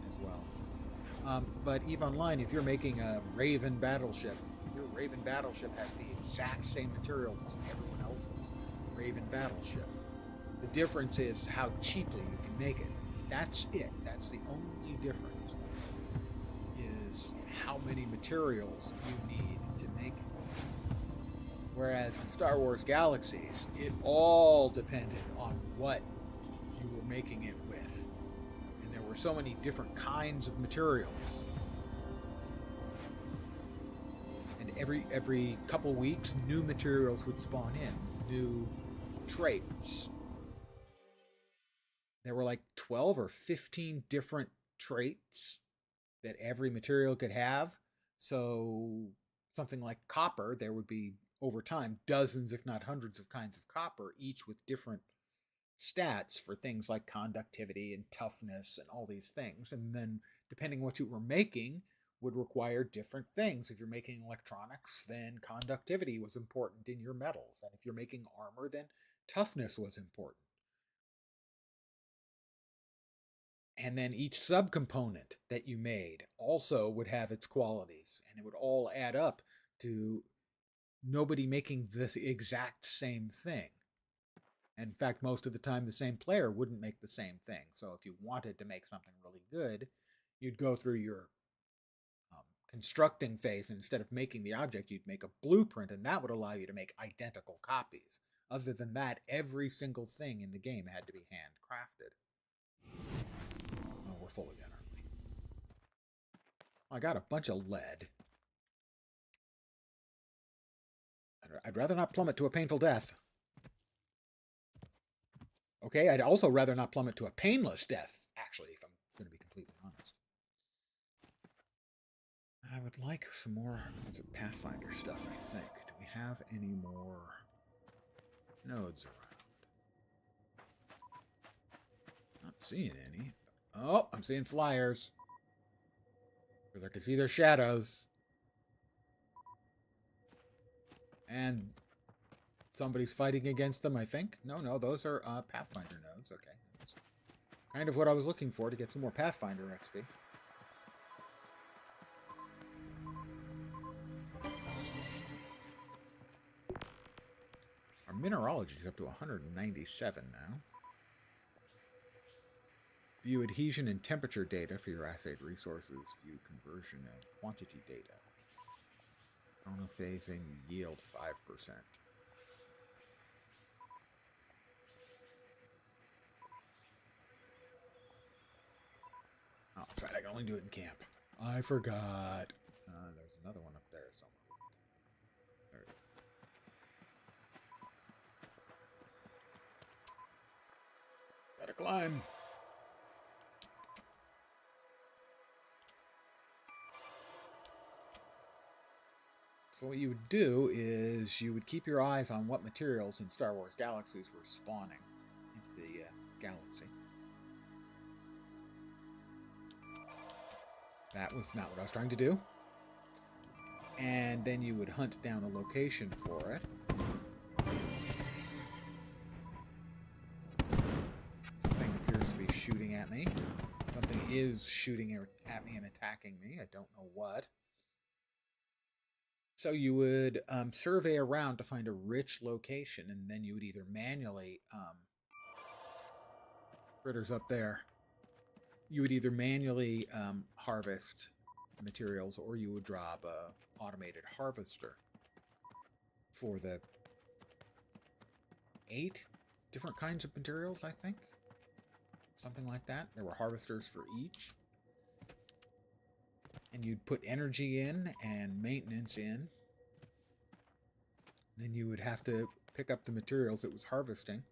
as well. But EVE Online, if you're making a Raven battleship, your Raven battleship has the exact same materials as everyone else's Raven battleship. The difference is how cheaply you can make it. That's it. That's the only difference. Is how many materials you need to make it. Whereas in Star Wars Galaxies, it all depended on what you were making it with. And there were so many different kinds of materials. And every couple weeks, new materials would spawn in, new traits. There were like 12 or 15 different traits that every material could have. So something like copper, there would be over time dozens, if not hundreds, of kinds of copper, each with different stats for things like conductivity and toughness and all these things. And then depending what you were making would require different things. If you're making electronics, then conductivity was important in your metals. And if you're making armor, then toughness was important. And then each subcomponent that you made also would have its qualities, and it would all add up to nobody making the exact same thing. In fact, most of the time, the same player wouldn't make the same thing. So if you wanted to make something really good, you'd go through your constructing phase, and instead of making the object, you'd make a blueprint, and that would allow you to make identical copies. Other than that, every single thing in the game had to be handcrafted. Oh, we're full again, aren't we? I got a bunch of lead. I'd rather not plummet to a painful death. Okay, I'd also rather not plummet to a painless death, actually, if I'm going to be completely honest. I would like some more Pathfinder stuff, I think. Do we have any more nodes around? Not seeing any. Oh, I'm seeing flyers. Because I can see their shadows. And somebody's fighting against them, I think. No, those are Pathfinder nodes. Okay. That's kind of what I was looking for, to get some more Pathfinder XP. Our mineralogy is up to 197 now. View adhesion and temperature data for your assayed resources. View conversion and quantity data. Chronophasing yield 5%. Oh, that's right. I can only do it in camp. I forgot. There's another one up there somewhere. There it is. Gotta climb. So what you would do is you would keep your eyes on what materials in Star Wars Galaxies were spawning into the galaxy. That was not what I was trying to do. And then you would hunt down a location for it. Something appears to be shooting at me. Something is shooting at me and attacking me. I don't know what. So you would survey around to find a rich location, and then you would either manually critters up there. You would either manually harvest materials, or you would drop a automated harvester for the 8 different kinds of materials, I think. Something like that. There were harvesters for each. And you'd put energy in and maintenance in. Then you would have to pick up the materials it was harvesting.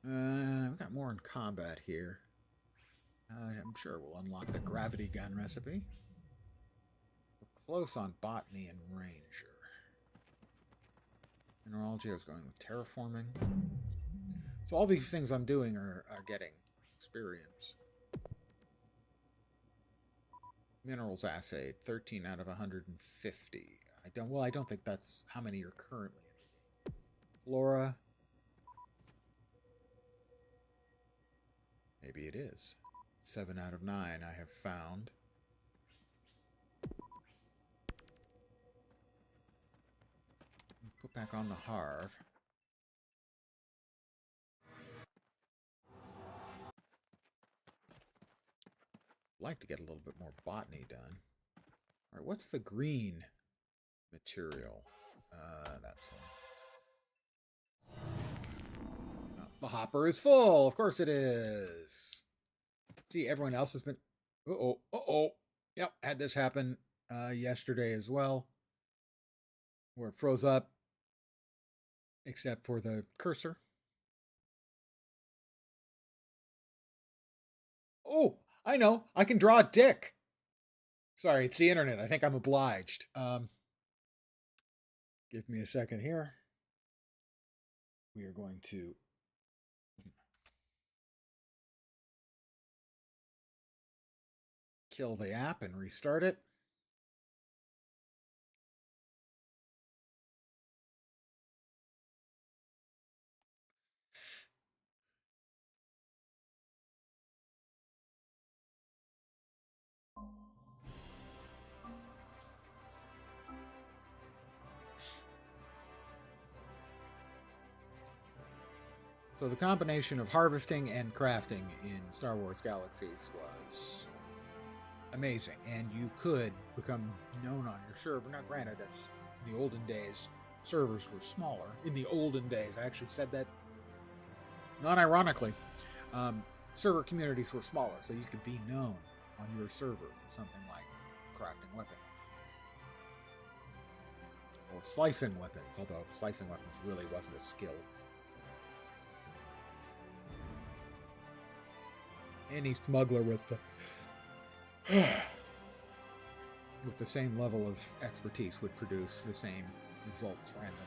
We got more in combat here. I'm sure we'll unlock the gravity gun recipe. close on botany and ranger. Mineralogy, I was going with terraforming. So all these things I'm doing are getting experience. Minerals assayed, 13 out of 150. I don't think that's how many you're currently in. Flora. Maybe it is. 7 out of 9 I have found. Put back on the Harv. Like to get a little bit more botany done. All right, what's the green material? That's the hopper is full. Of course it is. See, everyone else has been. Uh-oh. Yep, had this happen yesterday as well, where it froze up, except for the cursor. Oh, I know. I can draw a dick. Sorry, it's the internet. I think I'm obliged. Give me a second here. We are going to kill the app and restart it. So the combination of harvesting and crafting in Star Wars Galaxies was amazing, and you could become known on your server. Now, granted, that's in the olden days. Servers were smaller. In the olden days, I actually said that non-ironically. Server communities were smaller, so you could be known on your server for something like crafting weapons or slicing weapons, although slicing weapons really wasn't a skill. Any smuggler with the same level of expertise would produce the same results randomly.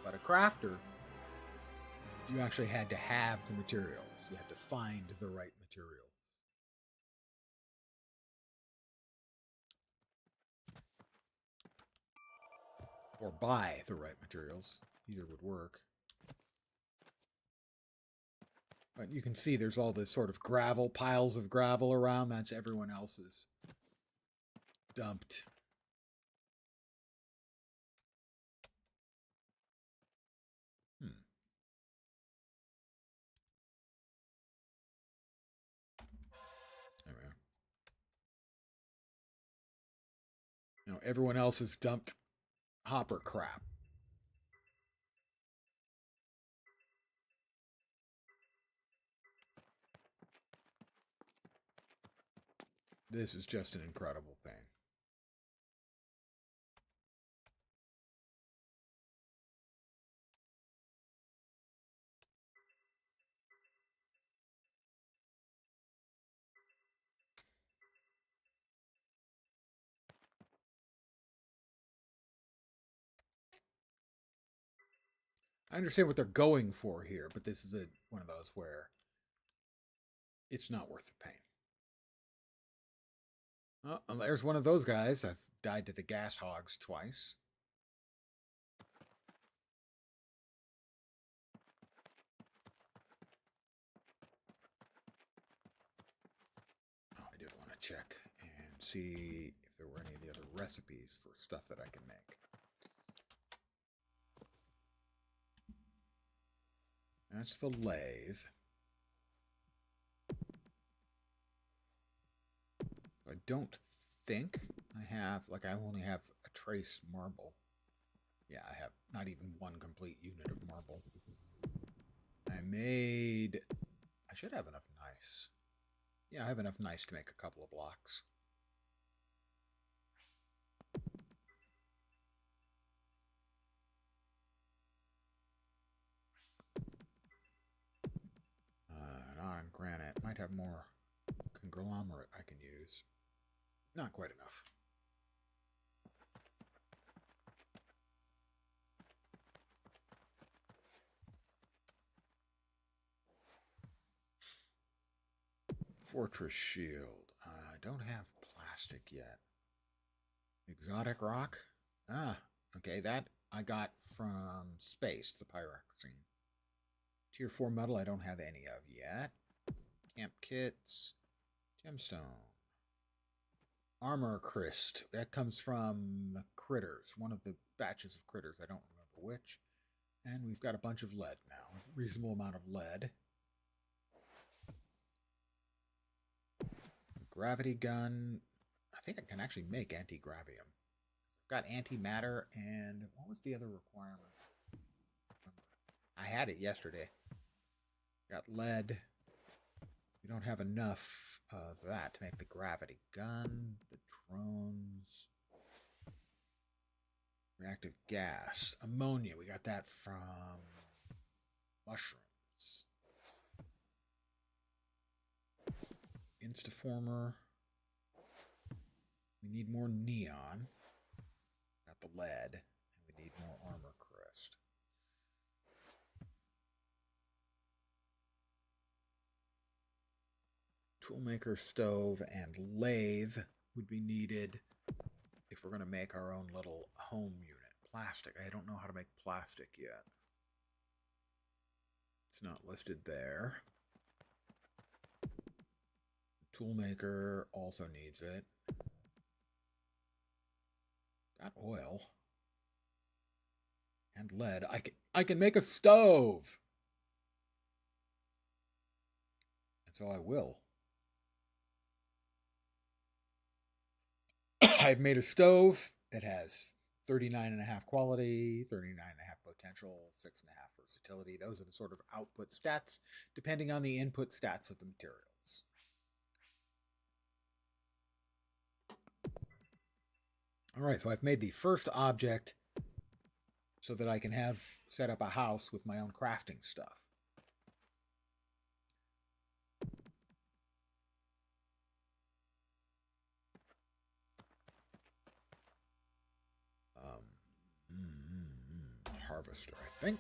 But a crafter, you actually had to have the materials. You had to find the right materials. Or buy the right materials. Either would work. But you can see there's all this sort of gravel, piles of gravel around. That's everyone else's dumped. There we are. You know, everyone else has dumped hopper crap. This is just an incredible thing. I understand what they're going for here, but this is one of those where it's not worth the pain. Oh, there's one of those guys. I've died to the gas hogs twice. Oh, I did want to check and see if there were any of the other recipes for stuff that I can make. That's the lathe. I don't think I have, I only have a trace marble. Yeah, I have not even one complete unit of marble. I should have enough nice. Yeah, I have enough nice to make a couple of blocks. Non granite. Might have more conglomerate I can use. Not quite enough. Fortress shield. I don't have plastic yet. Exotic rock. Ah, okay, that I got from space, the pyroxene. Tier 4 metal I don't have any of yet. Camp kits. Gemstone. Armor crystal. That comes from the critters. One of the batches of critters. I don't remember which. And we've got a bunch of lead now. A reasonable amount of lead. Gravity gun. I think I can actually make anti-gravium. I've got antimatter and what was the other requirement? I had it yesterday. Got lead. We don't have enough of that to make the gravity gun, the drones, reactive gas, ammonia. We got that from mushrooms. Instaformer. We need more neon. Got the lead. And we need more armor crest. Toolmaker, stove, and lathe would be needed if we're going to make our own little home unit. Plastic. I don't know how to make plastic yet. It's not listed there. Toolmaker also needs it. Got oil. And lead. I can make a stove! And so I will. I've made a stove. It has 39.5 quality, 39.5 potential, 6.5 versatility. Those are the sort of output stats, depending on the input stats of the materials. All right, so I've made the first object so that I can have set up a house with my own crafting stuff. Harvester, I think.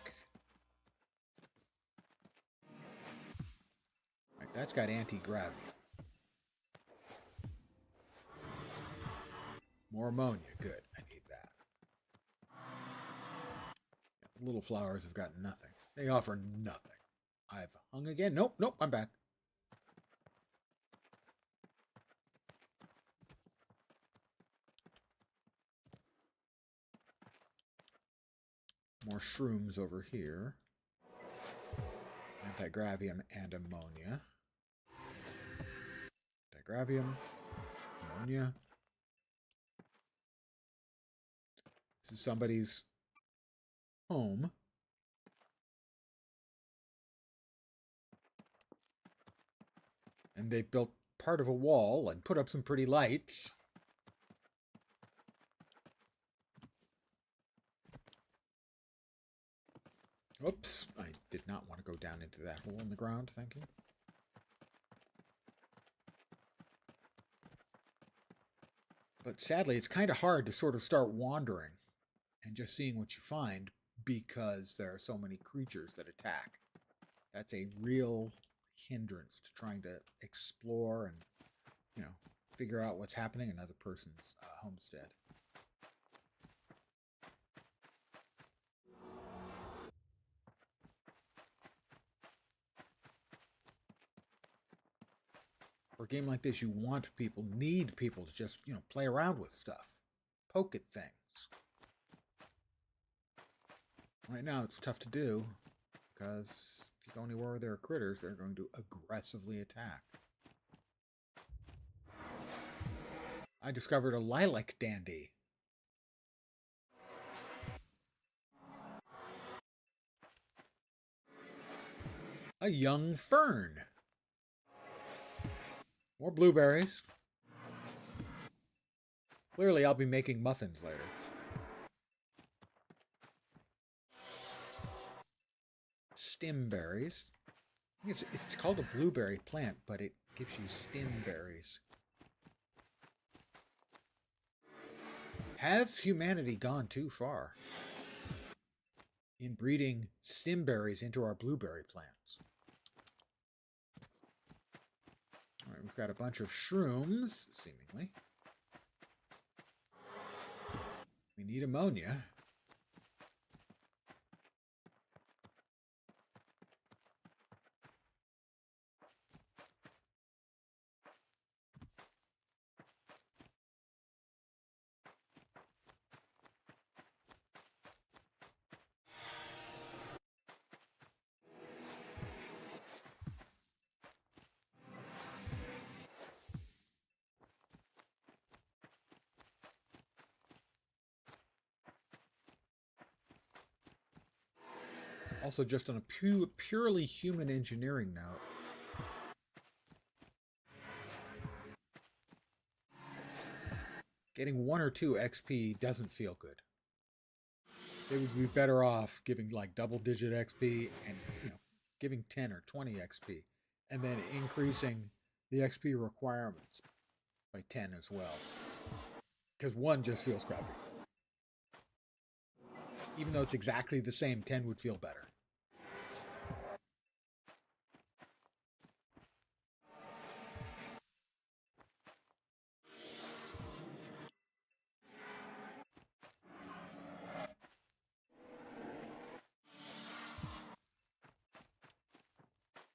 Right, that's got anti-gravity. More ammonia, good. I need that. The little flowers have got nothing. They offer nothing. I've hung again. Nope, I'm back. More shrooms over here. Antigravium and ammonia. Antigravium, ammonia. This is somebody's home. And they built part of a wall and put up some pretty lights. Oops, I did not want to go down into that hole in the ground, thank you. But sadly, it's kind of hard to sort of start wandering and just seeing what you find because there are so many creatures that attack. That's a real hindrance to trying to explore and, you know, figure out what's happening in another person's homestead. For a game like this, you want people, need people to just, you know, play around with stuff. Poke at things. Right now, it's tough to do, because if you go anywhere where there are critters, they're going to aggressively attack. I discovered a lilac dandy. A young fern. More blueberries. Clearly, I'll be making muffins later. Stimberries. It's called a blueberry plant, but it gives you stimberries. Has humanity gone too far in breeding stimberries into our blueberry plants? All right, we've got a bunch of shrooms, seemingly. We need ammonia. Also, just on a purely human engineering note, getting 1 or 2 XP doesn't feel good. They would be better off giving like double-digit XP and giving 10 or 20 XP, and then increasing the XP requirements by 10 as well. Because 1 just feels crappy. Even though it's exactly the same, 10 would feel better.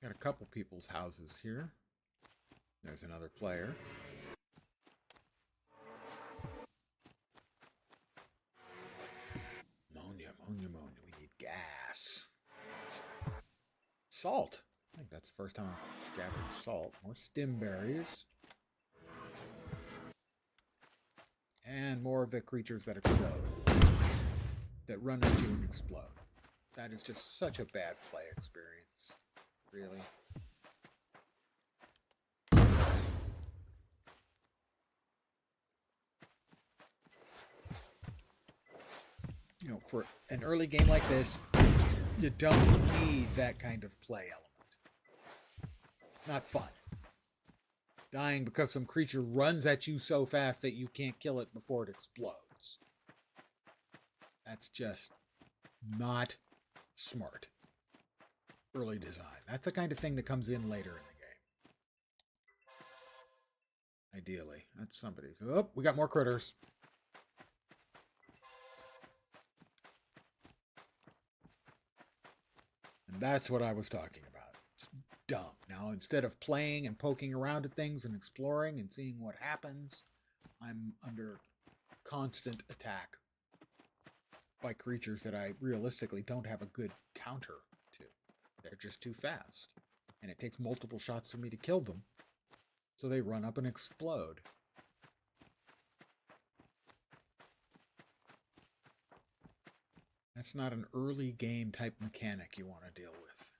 Got a couple people's houses here. There's another player. Ammonia. We need gas. Salt. I think that's the first time I've gathered salt. More stim berries. And more of the creatures that explode. That run at you and explode. That is just such a bad play experience. Really. For an early game like this, you don't need that kind of play element. Not fun. Dying because some creature runs at you so fast that you can't kill it before it explodes. That's just not smart. Early design. That's the kind of thing that comes in later in the game. Ideally. That's somebody's. Oh, we got more critters. And that's what I was talking about. It's dumb. Now, instead of playing and poking around at things and exploring and seeing what happens, I'm under constant attack by creatures that I realistically don't have a good counter to. They're just too fast. And it takes multiple shots for me to kill them. So they run up and explode. That's not an early game type mechanic you want to deal with.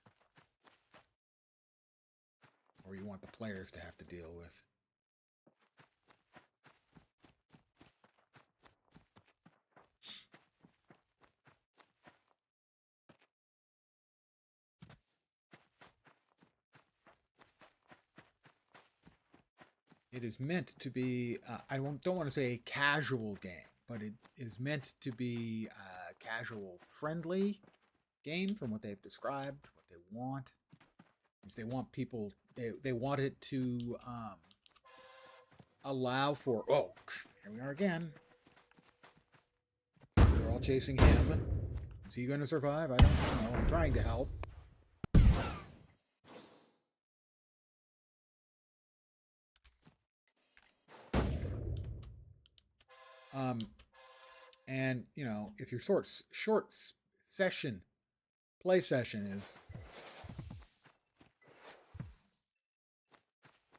Or you want the players to have to deal with. It is meant to be, I don't want to say a casual game, but it is meant to be a casual friendly game from what they've described, what they want. They want people, they want it to allow for, oh, here we are again. They're all chasing him. Is he going to survive? I don't know. I'm trying to help. And, if your short session, play session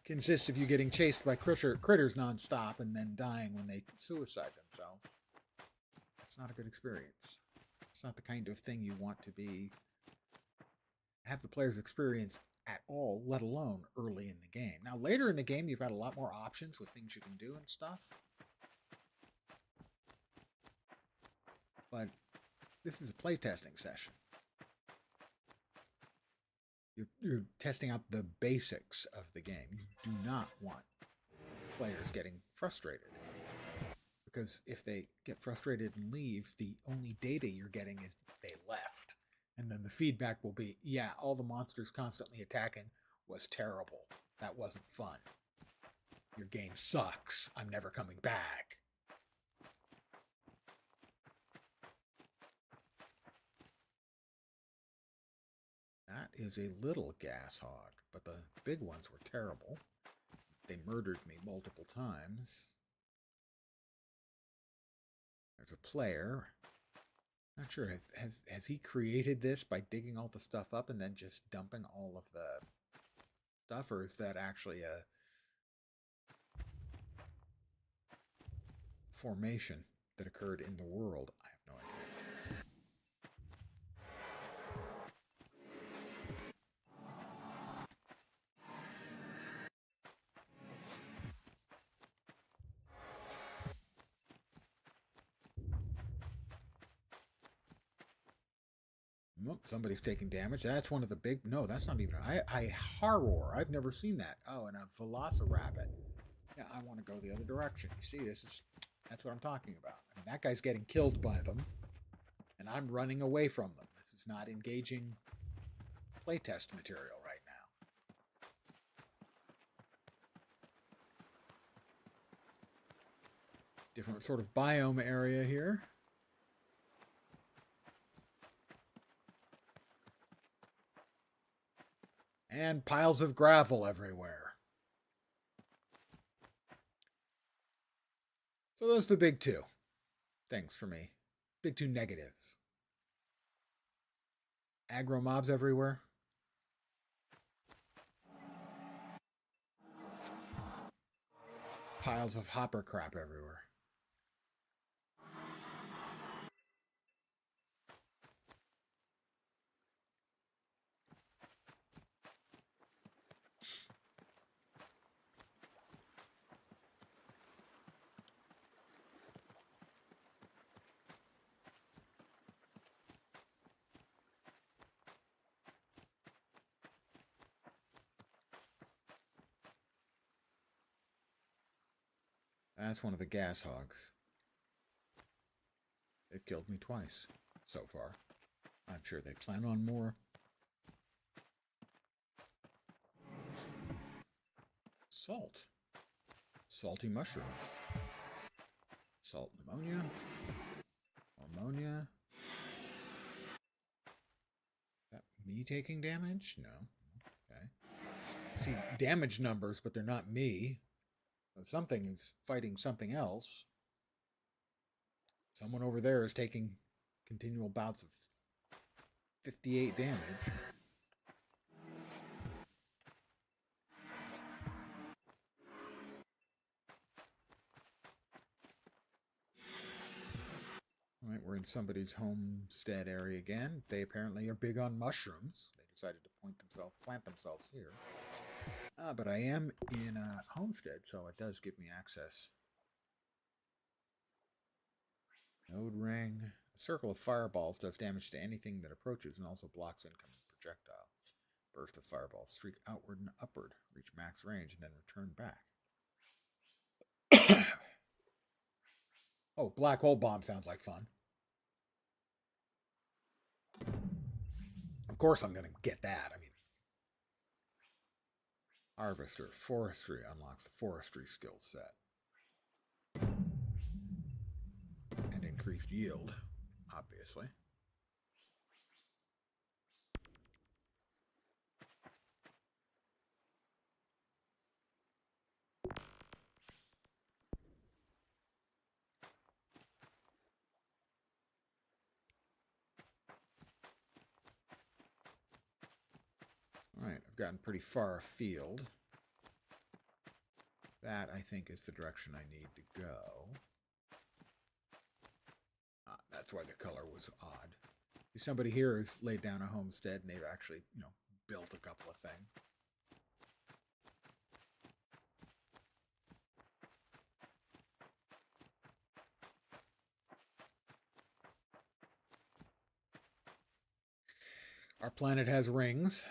consists of you getting chased by critters nonstop and then dying when they suicide themselves, it's not a good experience. It's not the kind of thing you want to have the players experience at all, let alone early in the game. Now, later in the game, you've got a lot more options with things you can do and stuff. But this is a playtesting session. You're testing out the basics of the game. You do not want players getting frustrated. Because if they get frustrated and leave, the only data you're getting is they left. And then the feedback will be, yeah, all the monsters constantly attacking was terrible. That wasn't fun. Your game sucks. I'm never coming back. That is a little gas hog, but the big ones were terrible. They murdered me multiple times. There's a player. Not sure, has he created this by digging all the stuff up and then just dumping all of the stuff, or is that actually a formation that occurred in the world? I have no idea. Nope, somebody's taking damage. That's one of the big... No, that's not even... I horror. I've never seen that. Oh, and a velociraptor. Yeah, I want to go the other direction. You see, that's what I'm talking about. I mean, that guy's getting killed by them, and I'm running away from them. This is not engaging playtest material right now. Different sort of biome area here. And piles of gravel everywhere. So those are the big two things for me. Big two negatives. Aggro mobs everywhere. Piles of hopper crap everywhere. That's one of the gas hogs. They've killed me twice so far. I'm sure they plan on more. Salt. Salty mushroom. Salt pneumonia. Ammonia. That me taking damage? No. Okay. See damage numbers, but they're not me. Something is fighting something else. Someone over there is taking continual bouts of 58 damage. All right, we're in somebody's homestead area again. They apparently are big on mushrooms. They decided to plant themselves here. But I am in a homestead, so it does give me access. Node ring. A circle of fireballs does damage to anything that approaches and also blocks incoming projectile. Burst of fireballs streak outward and upward, reach max range, and then return back. Oh, black hole bomb sounds like fun. Of course I'm going to get that. I mean, Harvester, Forestry unlocks the Forestry skill set. And increased yield, obviously. Alright, I've gotten pretty far afield. That, I think, is the direction I need to go. That's why the color was odd. Somebody here has laid down a homestead and they've actually, built a couple of things. Our planet has rings.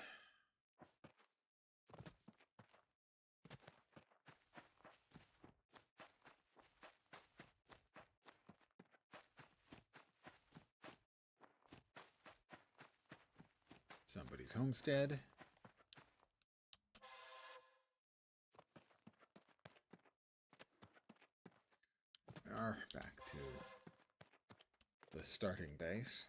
Somebody's homestead. are back to the starting base.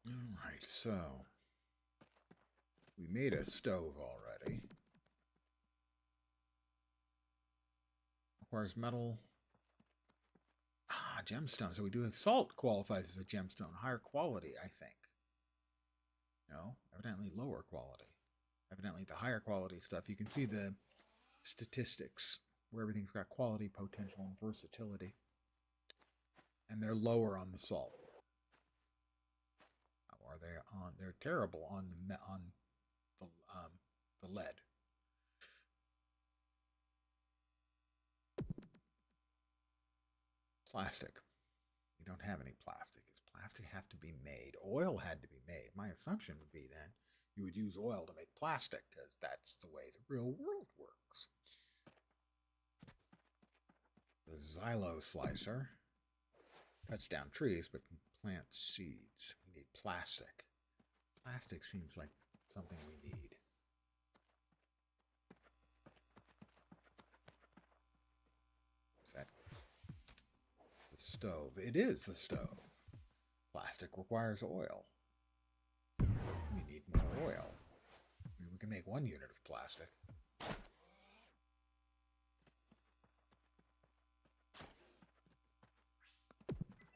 Alright, so we made a stove already. Requires metal. Gemstone. So we do salt qualifies as a gemstone. Higher quality, I think. No, evidently lower quality. Evidently the higher quality stuff. You can see the statistics where everything's got quality, potential, and versatility. And they're lower on the salt. Or they're terrible on the lead. Plastic. We don't have any plastic. Does plastic have to be made? Oil had to be made. My assumption would be then you would use oil to make plastic because that's the way the real world works. The xylo slicer cuts down trees but plants seeds. We need plastic. Plastic seems like something we need. Is that the stove? It is the stove. Plastic requires oil. We need more oil. I mean, we can make 1 unit of plastic.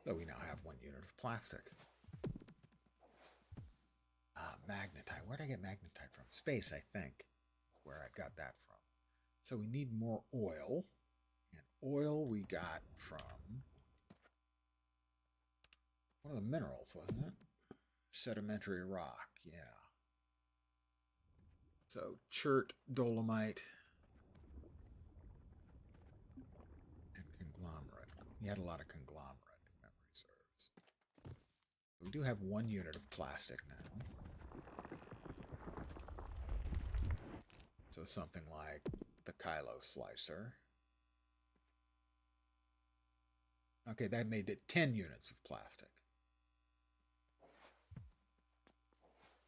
So we now have 1 unit of plastic. Magnetite. Where did I get magnetite from? Space, I think. Where I got that from. So we need more oil. And oil we got from one of the minerals, wasn't it? Sedimentary rock, yeah. So chert, dolomite, and conglomerate. We had a lot of conglomerate, if memory serves. We do have 1 unit of plastic now. So something like the Kylo slicer. Okay, that made it 10 units of plastic.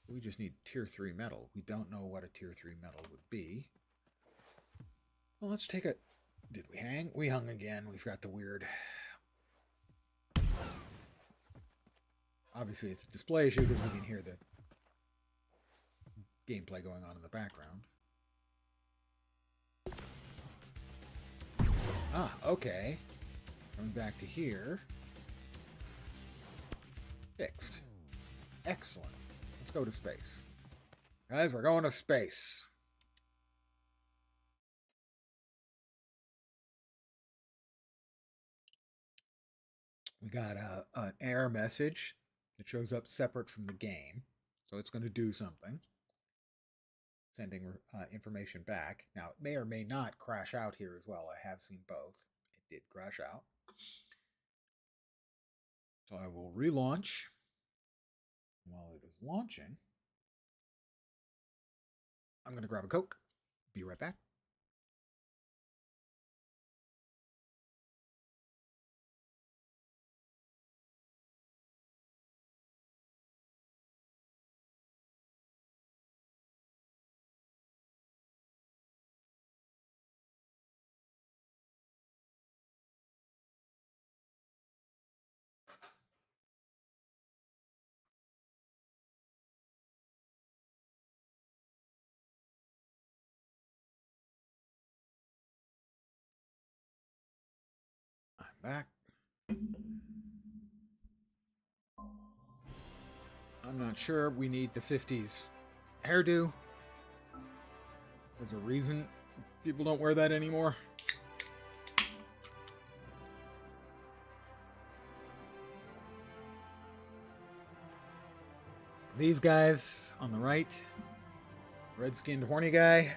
We just need tier 3 metal. We don't know what a tier 3 metal would be. Well, let's take a... Did we hang? We hung again. We've got the weird... Obviously, it's a display issue because we can hear the gameplay going on in the background. Ah, okay. Coming back to here. Fixed. Excellent. Let's go to space. Guys, we're going to space. We got an error message that shows up separate from the game. So it's going to do something. Sending information back. Now, it may or may not crash out here as well. I have seen both. It did crash out. So I will relaunch. While it is launching, I'm going to grab a Coke. Be right back. Back. I'm not sure we need the 50s hairdo. There's a reason people don't wear that anymore. These guys on the right, red-skinned horny guy,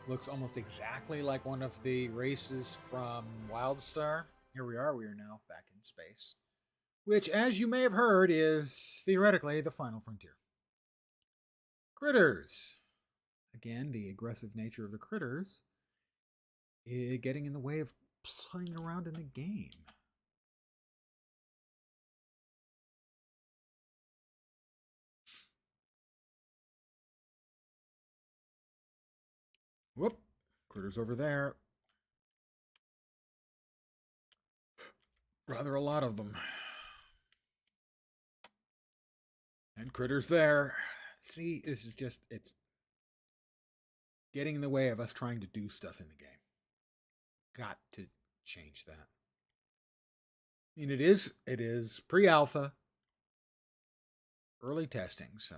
looks almost exactly like one of the races from Wildstar. Here we are now back in space. Which, as you may have heard, is theoretically the final frontier. Critters. Again, the aggressive nature of the critters is getting in the way of playing around in the game. Whoop. Critters over there. Rather a lot of them. And critters there. See, this is just, it's getting in the way of us trying to do stuff in the game. Got to change that. I mean, it is pre-alpha, early testing, so.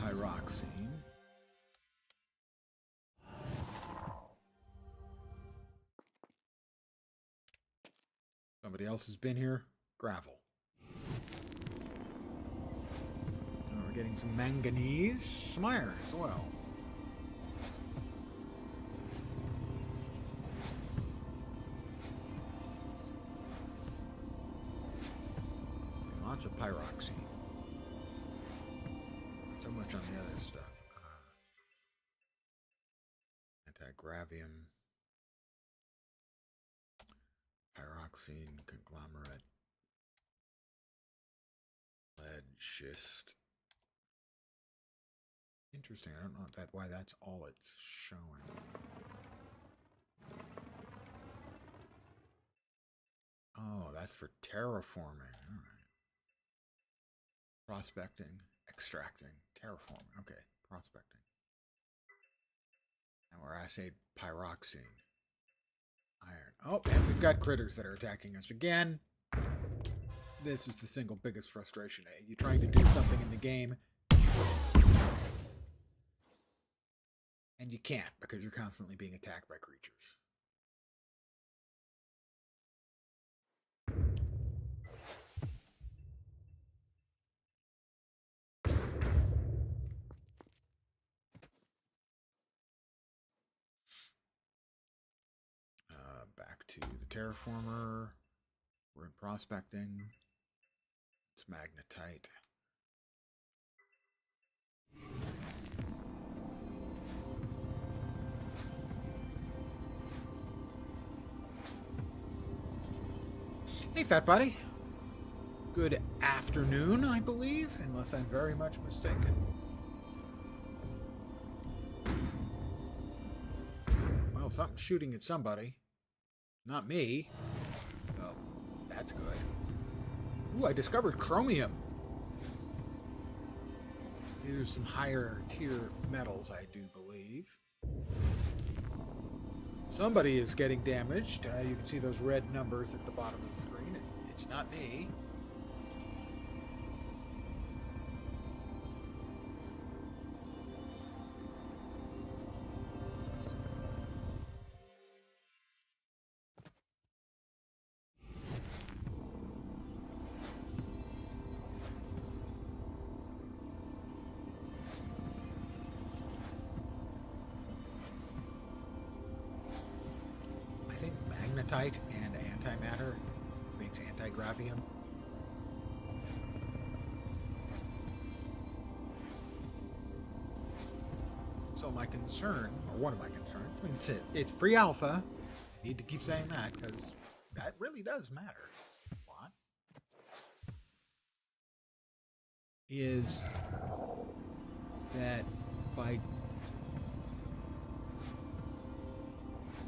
Pyroxene. Somebody else has been here. Gravel. We're getting some manganese, some iron as well. Lots of pyroxene. Not so much on the other stuff. Anti-gravium. Pyroxene, conglomerate. Lead, schist. Interesting. I don't know why that's all it's showing. Oh, that's for terraforming. All right. Prospecting, extracting, terraforming. Okay, prospecting. And we're assayed pyroxene. Iron. Oh, and we've got critters that are attacking us again. This is the single biggest frustration. You're trying to do something in the game, and you can't because you're constantly being attacked by creatures. Back to the terraformer. We're in prospecting. It's magnetite. Hey, fat buddy. Good afternoon, I believe, unless I'm very much mistaken. Well, something's shooting at somebody. Not me. Oh, that's good. Ooh, I discovered chromium. There's some higher tier metals, I do believe. Somebody is getting damaged. You can see those red numbers at the bottom of the screen. It's not me. Magnetite and antimatter makes anti-gravium. So my concern, or one of my concerns, means it's pre-alpha. I need to keep saying that because that really does matter a lot. Is that by, I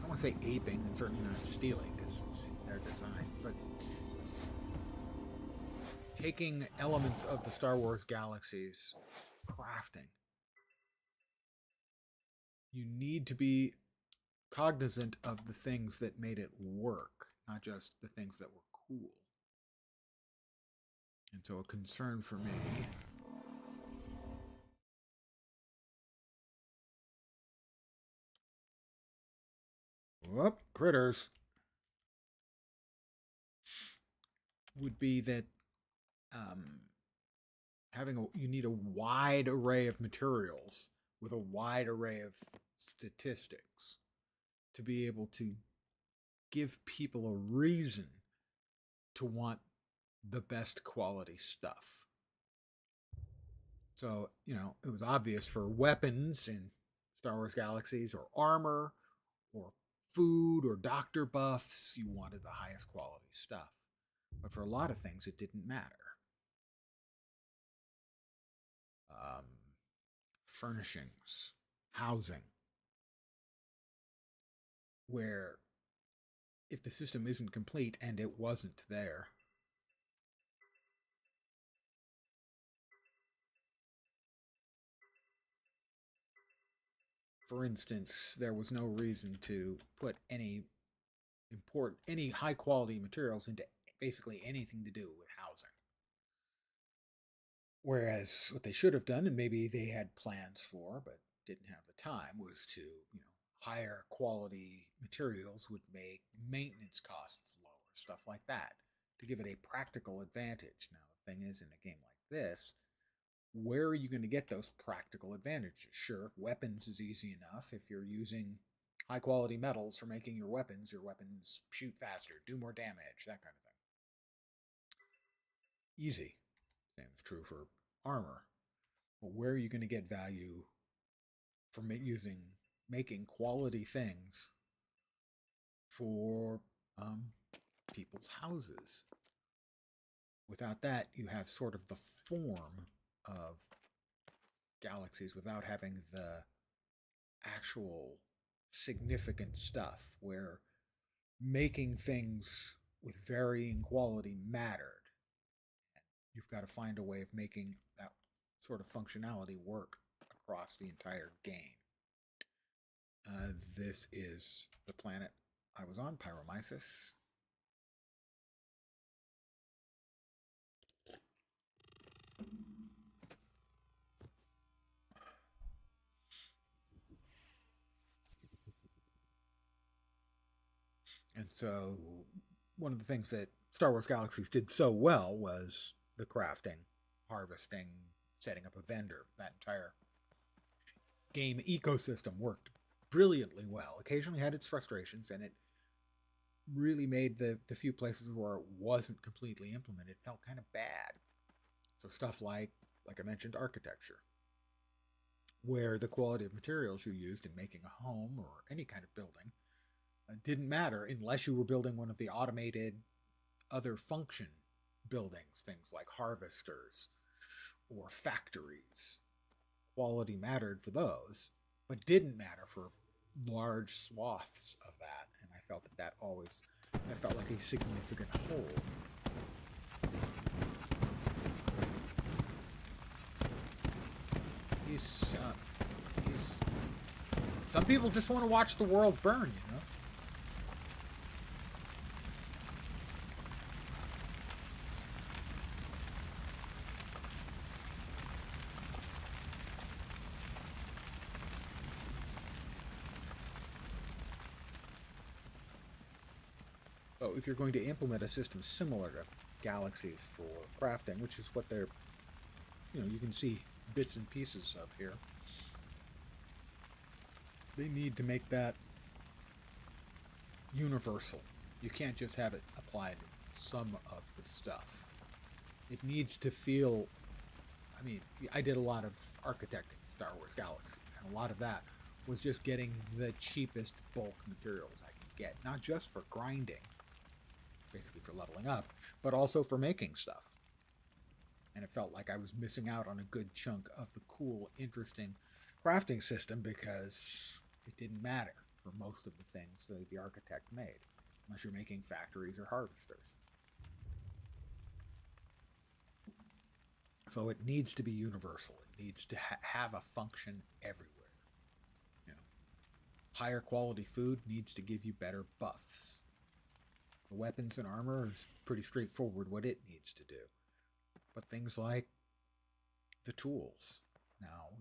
don't want to say aping, and certainly not stealing because it's their design, but taking elements of the Star Wars galaxy's crafting. You need to be cognizant of the things that made it work, not just the things that were cool. And so a concern for me critters would be that you need a wide array of materials with a wide array of statistics. to be able to give people a reason to want the best quality stuff. So, it was obvious for weapons in Star Wars Galaxies, or armor, or food, or doctor buffs, you wanted the highest quality stuff. But for a lot of things, it didn't matter. Um, Furnishings, housing, where if the system isn't complete, and it wasn't there, for instance, there was no reason to put any high quality materials into basically anything to do with housing. Whereas what they should have done, and maybe they had plans for, but didn't have the time, was to, higher quality materials would make maintenance costs lower, stuff like that, to give it a practical advantage. Now, the thing is, in a game like this, where are you going to get those practical advantages? Sure, weapons is easy enough. If you're using high quality metals for making your weapons shoot faster, do more damage, that kind of thing. Easy. Same is true for armor. But where are you going to get value for making quality things for people's houses? Without that, you have sort of the form of Galaxies without having the actual significant stuff, where making things with varying quality mattered. You've got to find a way of making that sort of functionality work across the entire game. This is the planet I was on, Pyromyces. And so one of the things that Star Wars Galaxies did so well was the crafting, harvesting, setting up a vendor. That entire game ecosystem worked brilliantly well. Occasionally had its frustrations, and it really made the few places where it wasn't completely implemented felt kind of bad. So stuff like I mentioned, architecture, where the quality of materials you used in making a home or any kind of building didn't matter unless you were building one of the automated other function buildings, things like harvesters or factories. Quality mattered for those, but didn't matter for large swaths of that. And I felt that felt like a significant hole. Some people just want to watch the world burn, So if you're going to implement a system similar to Galaxies for crafting, which is what they're, you can see bits and pieces of here, they need to make that universal. You can't just have it applied to some of the stuff. It needs to feel, I did a lot of architecting in Star Wars Galaxies, and a lot of that was just getting the cheapest bulk materials I could get, not just for grinding, basically for leveling up, but also for making stuff. And it felt like I was missing out on a good chunk of the cool, interesting crafting system because it didn't matter for most of the things that the architect made, unless you're making factories or harvesters. So it needs to be universal. It needs to have a function everywhere. Higher quality food needs to give you better buffs. The weapons and armor is pretty straightforward what it needs to do. But things like the tools. Now,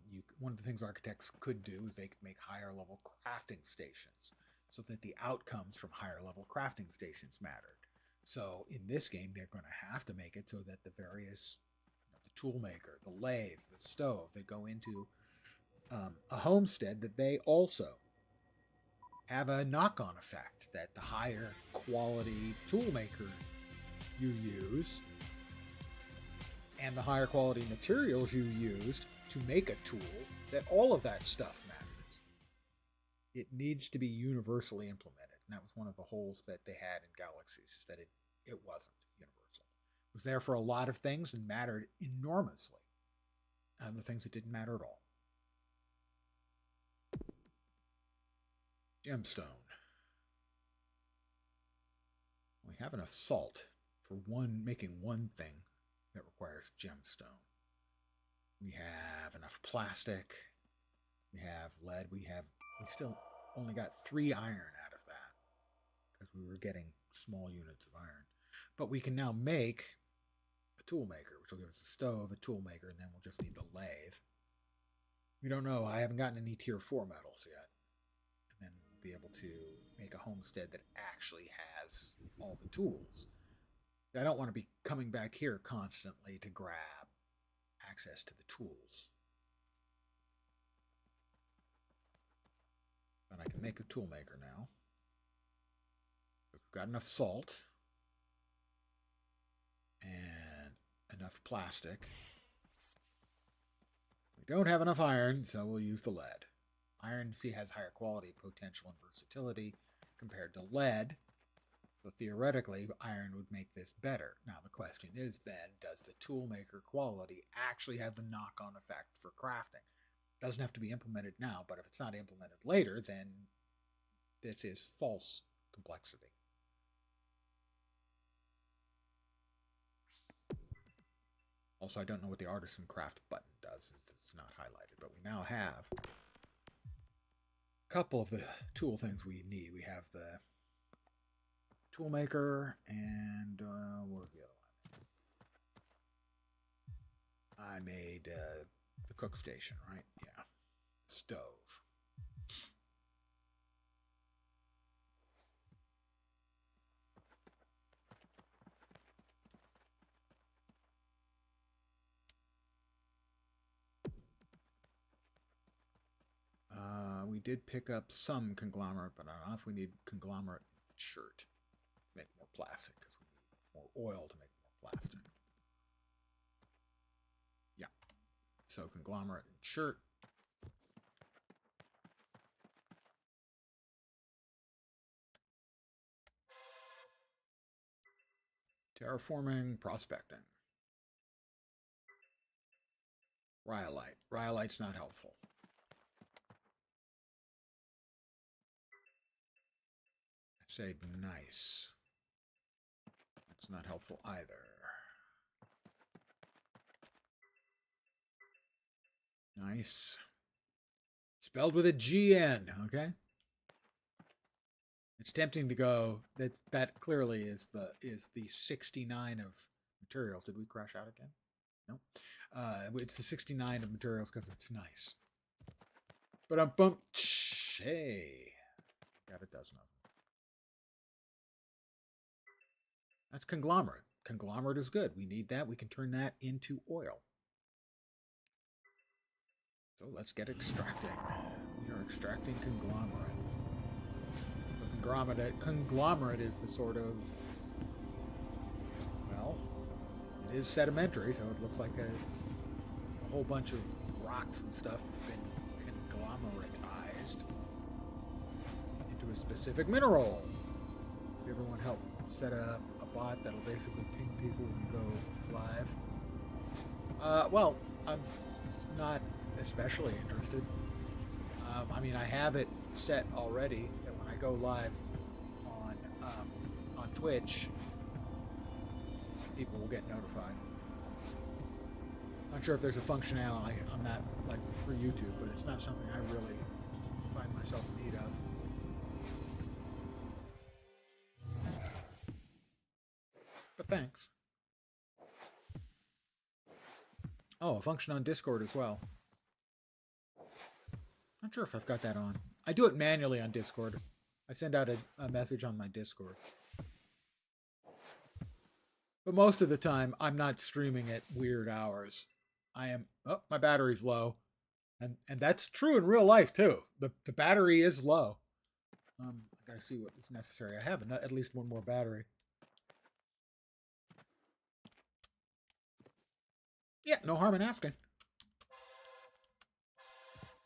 one of the things architects could do is they could make higher level crafting stations so that the outcomes from higher level crafting stations mattered. So in this game, they're going to have to make it so that the various, the tool maker, the lathe, the stove, they go into a homestead that they also have a knock-on effect, that the higher quality toolmaker you use and the higher quality materials you used to make a tool, that all of that stuff matters. It needs to be universally implemented. And that was one of the holes that they had in Galaxies, is that it wasn't universal. It was there for a lot of things and mattered enormously. And the things that didn't matter at all. Gemstone. We have enough salt for making one thing that requires gemstone. We have enough plastic. We have lead. We still only got 3 iron out of that because we were getting small units of iron. But we can now make a tool maker, which will give us a stove, a tool maker, and then we'll just need the lathe. We don't know. I haven't gotten any tier 4 metals yet. And then we'll be able to make a homestead that actually has all the tools. I don't want to be coming back here constantly to grab access to the tools. But I can make a tool maker now. We've got enough salt and enough plastic. We don't have enough iron, so we'll use the lead. Iron, see, has higher quality, potential, and versatility compared to lead. So theoretically, iron would make this better. Now the question is then, does the toolmaker quality actually have the knock-on effect for crafting? It doesn't have to be implemented now, but if it's not implemented later, then this is false complexity. Also, I don't know what the artisan craft button does. It's not highlighted, but we now have a couple of the tool things we need. We have the toolmaker and what was the other one? I made the cook station, right? Yeah. Stove. We did pick up some conglomerate, but I don't know if we need conglomerate shirt. Make more plastic because we need more oil to make more plastic. Yeah. So conglomerate and shirt. Terraforming, prospecting. Rhyolite. Rhyolite's not helpful. I say nice. That's not helpful either. Nice. Spelled with a GN, okay? It's tempting to go that clearly is the 69 of materials. Did we crash out again? No. It's the 69 of materials because it's nice. But I'm bumped. Hey, got a dozen of them. That's conglomerate. Conglomerate is good. We need that. We can turn that into oil. So let's get extracting. We are extracting conglomerate. Conglomerate is the sort of, well, it is sedimentary, so it looks like a whole bunch of rocks and stuff have been conglomeratized into a specific mineral. If everyone help set up a bot that'll basically ping people when you go live. Well, I'm not especially interested. I mean, I have it set already that when I go live on Twitch, people will get notified. Not sure if there's a functionality on that, like for YouTube, but it's not something I really find myself in need of. But thanks. Oh, a function on Discord as well. Not sure if I've got that on. I do it manually on Discord. I send out a message on my Discord. But most of the time, I'm not streaming at weird hours. I am... Oh, my battery's low. And that's true in real life, too. The battery is low. I gotta see what is necessary. I have at least one more battery. Yeah, no harm in asking.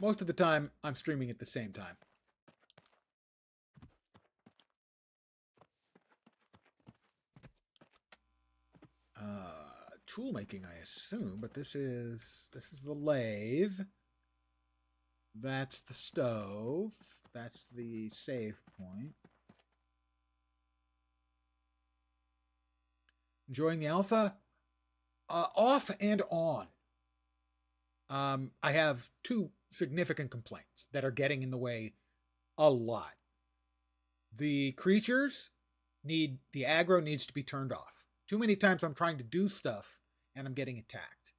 Most of the time, I'm streaming at the same time. Tool making, I assume, but this is the lathe. That's the stove. That's the save point. Enjoying the alpha? Off and on. I have two significant complaints that are getting in the way a lot. The creatures the aggro needs to be turned off. Too many times I'm trying to do stuff and I'm getting attacked.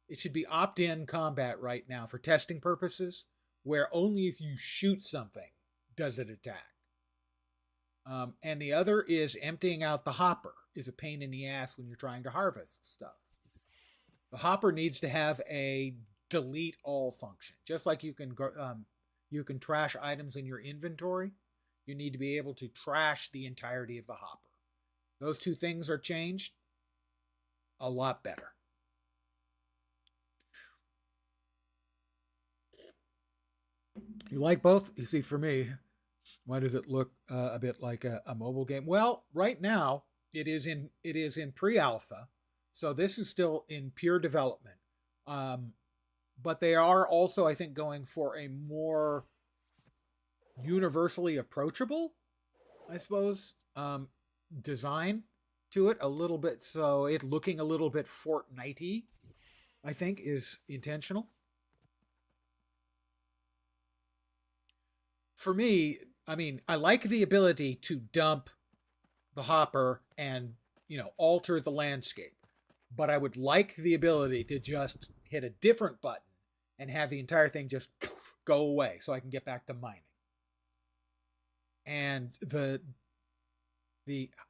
It should be opt-in combat right now for testing purposes, where only if you shoot something does it attack. And the other is emptying out the hopper is a pain in the ass when you're trying to harvest stuff. The hopper needs to have a delete all function. Just like you can trash items in your inventory, you need to be able to trash the entirety of the hopper. Those two things are changed a lot better. You like both? You see, for me, why does it look a bit like a mobile game? Well, right now it is in pre-alpha, so this is still in pure development. But they are also, I think, going for a more universally approachable, I suppose, design to it a little bit. So it looking a little bit Fortnite-y, I think, is intentional. For me, I mean, I like the ability to dump the hopper and, alter the landscape. But I would like the ability to just hit a different button and have the entire thing just go away so I can get back to mining. And the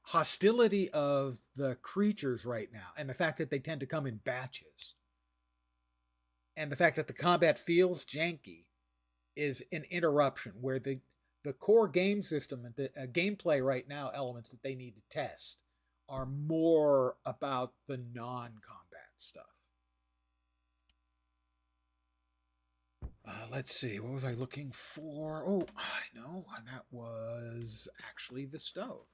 hostility of the creatures right now, and the fact that they tend to come in batches, and the fact that the combat feels janky, is an interruption where the core game system and the gameplay right now elements that they need to test are more about the non-combat stuff. Let's see, what was I looking for? Oh, I know, that was actually the stove.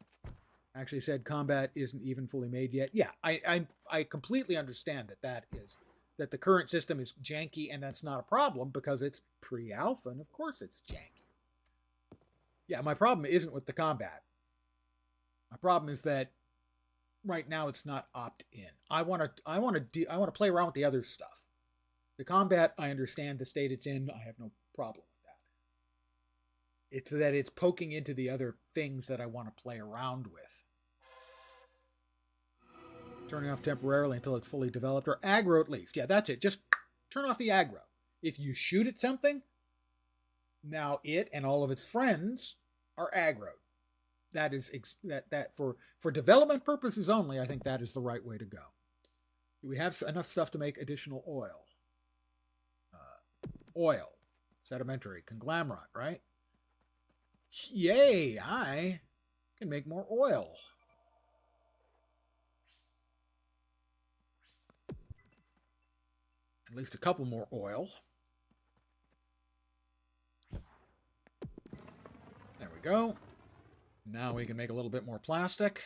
I actually said combat isn't even fully made yet. Yeah, I completely understand that the current system is janky, and that's not a problem because it's pre-alpha, and of course it's janky. Yeah, my problem isn't with the combat. My problem is that right now it's not opt-in. I want to play around with the other stuff. The combat, I understand the state it's in. I have no problem with that. It's that it's poking into the other things that I want to play around with. Turning off temporarily until it's fully developed, or aggro at least. Yeah, that's it. Just turn off the aggro. If you shoot at something, now it and all of its friends are aggroed. That is that for development purposes only. I think that is the right way to go. Do we have enough stuff to make additional oil? Oil, sedimentary, conglomerate, right? Yay! I can make more oil. At least a couple more oil. There we go. Now we can make a little bit more plastic.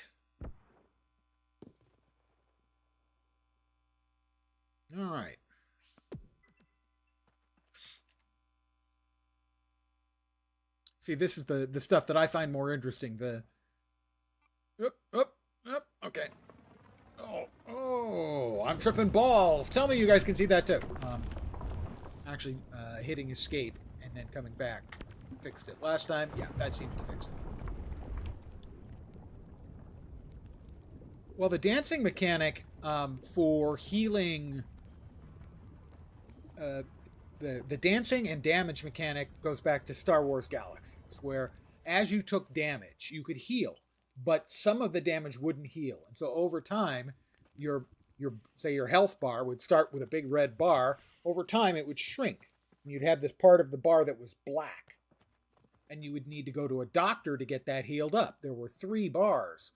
All right. See, this is the stuff that I find more interesting. Okay. Oh, I'm tripping balls. Tell me you guys can see that too. Actually, hitting escape and then coming back fixed it. Last time, yeah, that seems to fix it. Well, the dancing mechanic for healing, the dancing and damage mechanic goes back to Star Wars Galaxies, where as you took damage, you could heal, but some of the damage wouldn't heal, and so over time, your health bar would start with a big red bar. Over time, it would shrink, and you'd have this part of the bar that was black. and you would need to go to a doctor to get that healed up. There were 3 bars: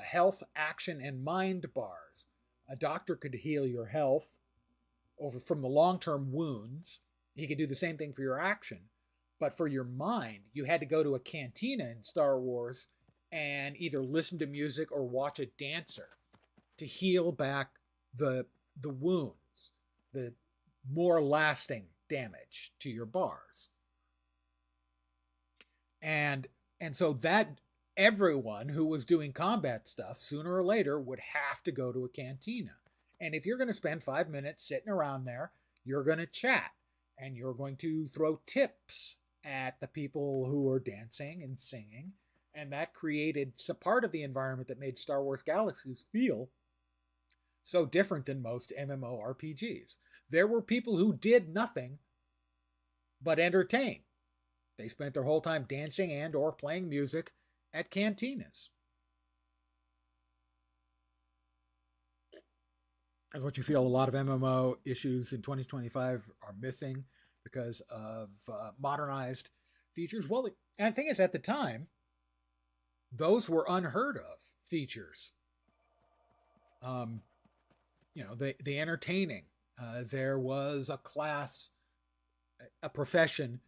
health, action, and mind bars. A doctor could heal your health over from the long-term wounds. He could do the same thing for your action, but for your mind, you had to go to a cantina in Star Wars and either listen to music or watch a dancer to heal back the wounds, the more lasting damage to your bars. And so that everyone who was doing combat stuff sooner or later would have to go to a cantina. And if you're going to spend 5 minutes sitting around there, you're going to chat and you're going to throw tips at the people who are dancing and singing. And that created some part of the environment that made Star Wars Galaxies feel so different than most MMORPGs. There were people who did nothing but entertain. They spent their whole time dancing and or playing music at cantinas. That's what you feel a lot of MMO issues in 2025 are missing because of modernized features. Well, and the thing is, at the time, those were unheard of features. The entertaining. There was a class, a profession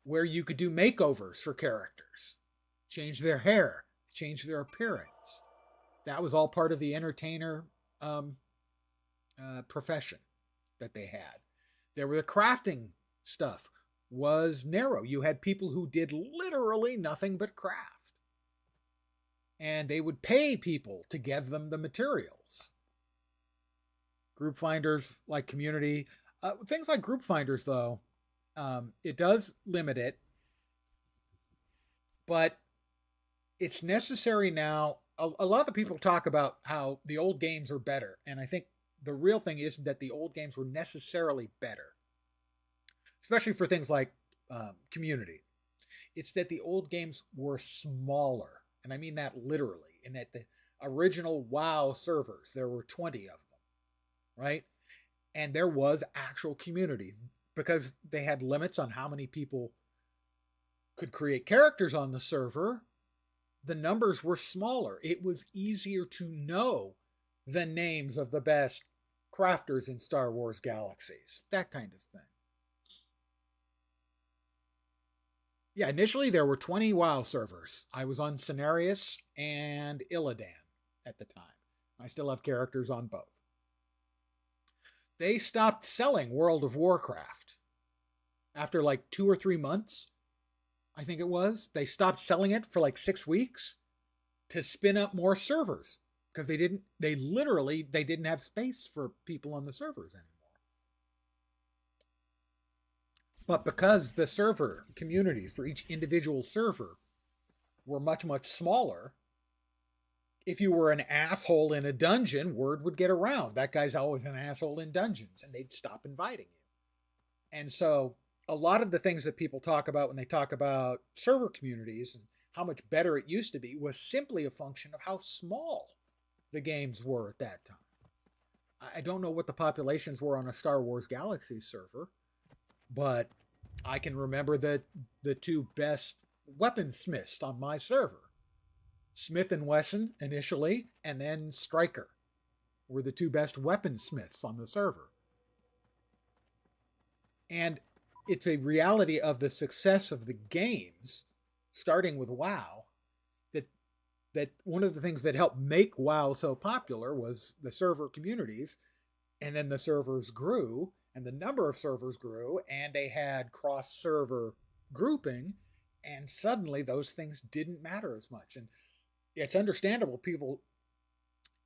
where you could do makeovers for characters, change their hair, change their appearance. That was all part of the entertainer profession that they had. There were the crafting stuff was narrow. You had people who did literally nothing but craft. And they would pay people to give them the materials. Group finders like community. Things like group finders, though, it does limit it. But it's necessary now. A lot of the people talk about how the old games are better. And I think the real thing isn't that the old games were necessarily better. Especially for things like community. It's that the old games were smaller. And I mean that literally. In that the original WoW servers, there were 20 of them. Right? And there was actual community. Because they had limits on how many people could create characters on the server, the numbers were smaller. It was easier to know the names of the best crafters in Star Wars Galaxies. That kind of thing. Yeah, initially there were 20 WoW servers. I was on Cenarius and Illidan at the time. I still have characters on both. They stopped selling World of Warcraft after like 2 or 3 months. I think it was. They stopped selling it for like 6 weeks to spin up more servers because they didn't have space for people on the servers anymore. But because the server communities for each individual server were much, much smaller, if you were an asshole in a dungeon, word would get around. That guy's always an asshole in dungeons, and they'd stop inviting you. And so a lot of the things that people talk about when they talk about server communities and how much better it used to be was simply a function of how small the games were at that time. I don't know what the populations were on a Star Wars Galaxy server, but I can remember the 2 best weaponsmiths on my server. Smith and Wesson initially, and then Stryker were the 2 best weaponsmiths on the server. And it's a reality of the success of the games, starting with WoW, that one of the things that helped make WoW so popular was the server communities, and then the servers grew, and the number of servers grew, and they had cross-server grouping, and suddenly those things didn't matter as much. And it's understandable people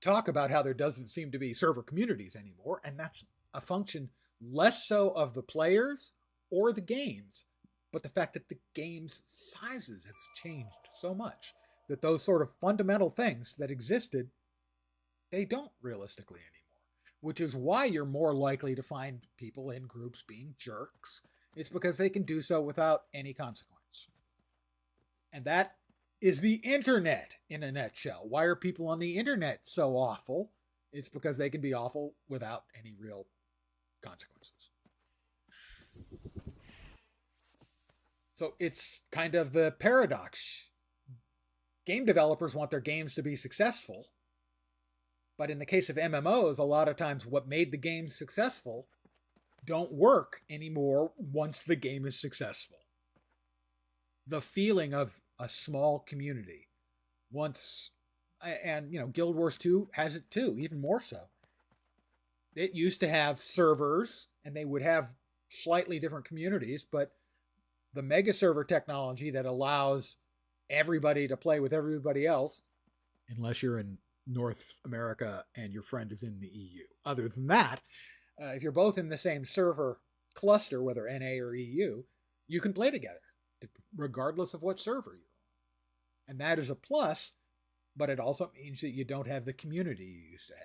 talk about how there doesn't seem to be server communities anymore, and that's a function less so of the players or the games, but the fact that the game's sizes have changed so much that those sort of fundamental things that existed, they don't realistically anymore, which is why you're more likely to find people in groups being jerks. It's because they can do so without any consequence. And that is the internet in a nutshell. Why are people on the internet so awful? It's because they can be awful without any real consequences. So it's kind of the paradox. Game developers want their games to be successful, but in the case of MMOs, a lot of times what made the game successful don't work anymore once the game is successful. The feeling of a small community once, and Guild Wars 2 has it too, even more so. It used to have servers and they would have slightly different communities, but the mega server technology that allows everybody to play with everybody else, unless you're in North America and your friend is in the EU. Other than that, if you're both in the same server cluster, whether NA or EU, you can play together, regardless of what server you're on. And that is a plus, but it also means that you don't have the community you used to have.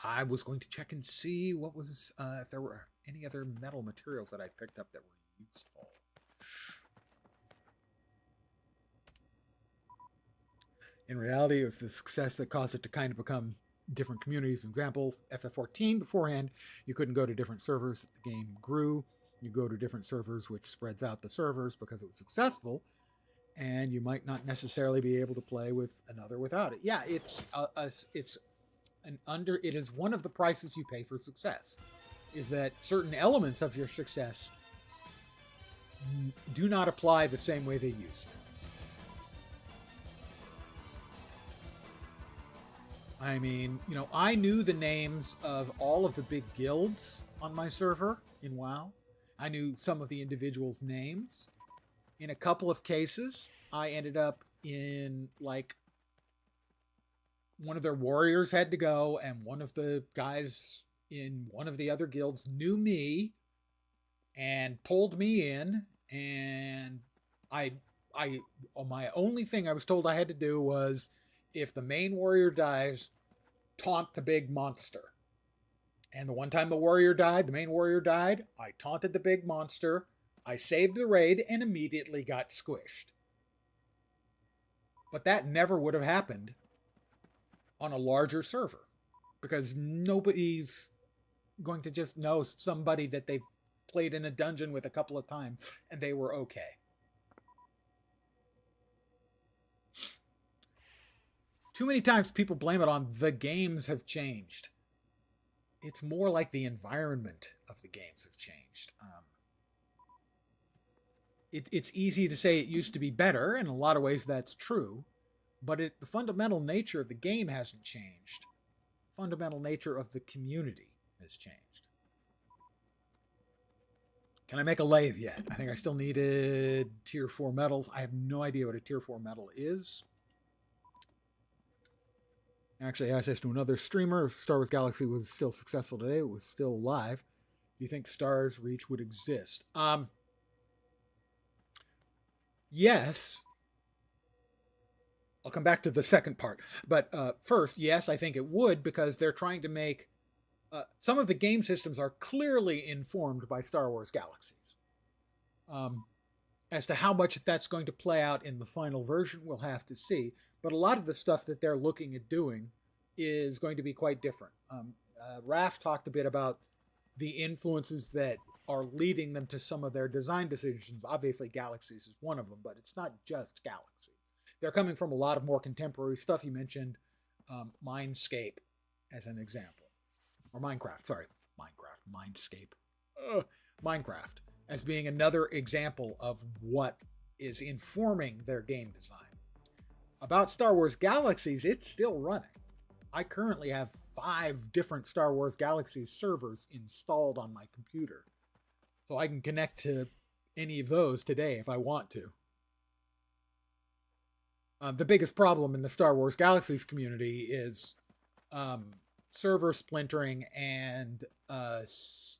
I was going to check and see what was if there were any other metal materials that I picked up that were useful. In reality, it was the success that caused it to kind of become different communities. Example, FF14 beforehand, you couldn't go to different servers. The game grew. You go to different servers, which spreads out the servers because it was successful. And you might not necessarily be able to play with another without it. Yeah, it is one of the prices you pay for success, is that certain elements of your success do not apply the same way they used to. I mean, I knew the names of all of the big guilds on my server in WoW. I knew some of the individuals' names. In a couple of cases, I ended up in, like, one of their warriors had to go, and one of the guys in one of the other guilds knew me and pulled me in, and my only thing I was told I had to do was, if the main warrior dies, taunt the big monster. And the one time the main warrior died, I taunted the big monster, I saved the raid, and immediately got squished. But that never would have happened on a larger server, because nobody's going to just know somebody that they've played in a dungeon with a couple of times and they were okay. Too many times people blame it on the games have changed. It's more like the environment of the games have changed. It's easy to say it used to be better. In a lot of ways, that's true. But the fundamental nature of the game hasn't changed. The fundamental nature of the community has changed. Can I make a lathe yet? I think I still needed tier 4 metals. I have no idea what a tier 4 metal is. Actually, I asked this to another streamer. If Star Wars Galaxy was still successful today, it was still alive, do you think Stars Reach would exist? Yes. I'll come back to the second part. But first, yes, I think it would, because they're trying to make... some of the game systems are clearly informed by Star Wars Galaxies. As to how much that's going to play out in the final version, we'll have to see. But a lot of the stuff that they're looking at doing is going to be quite different. Raph talked a bit about the influences that are leading them to some of their design decisions. Obviously, Galaxies is one of them, but it's not just Galaxy. They're coming from a lot of more contemporary stuff. You mentioned Mindscape as an example. Or Minecraft, sorry. Minecraft as being another example of what is informing their game design. About Star Wars Galaxies, it's still running. I currently have 5 different Star Wars Galaxies servers installed on my computer. So I can connect to any of those today if I want to. The biggest problem in the Star Wars Galaxies community is server splintering and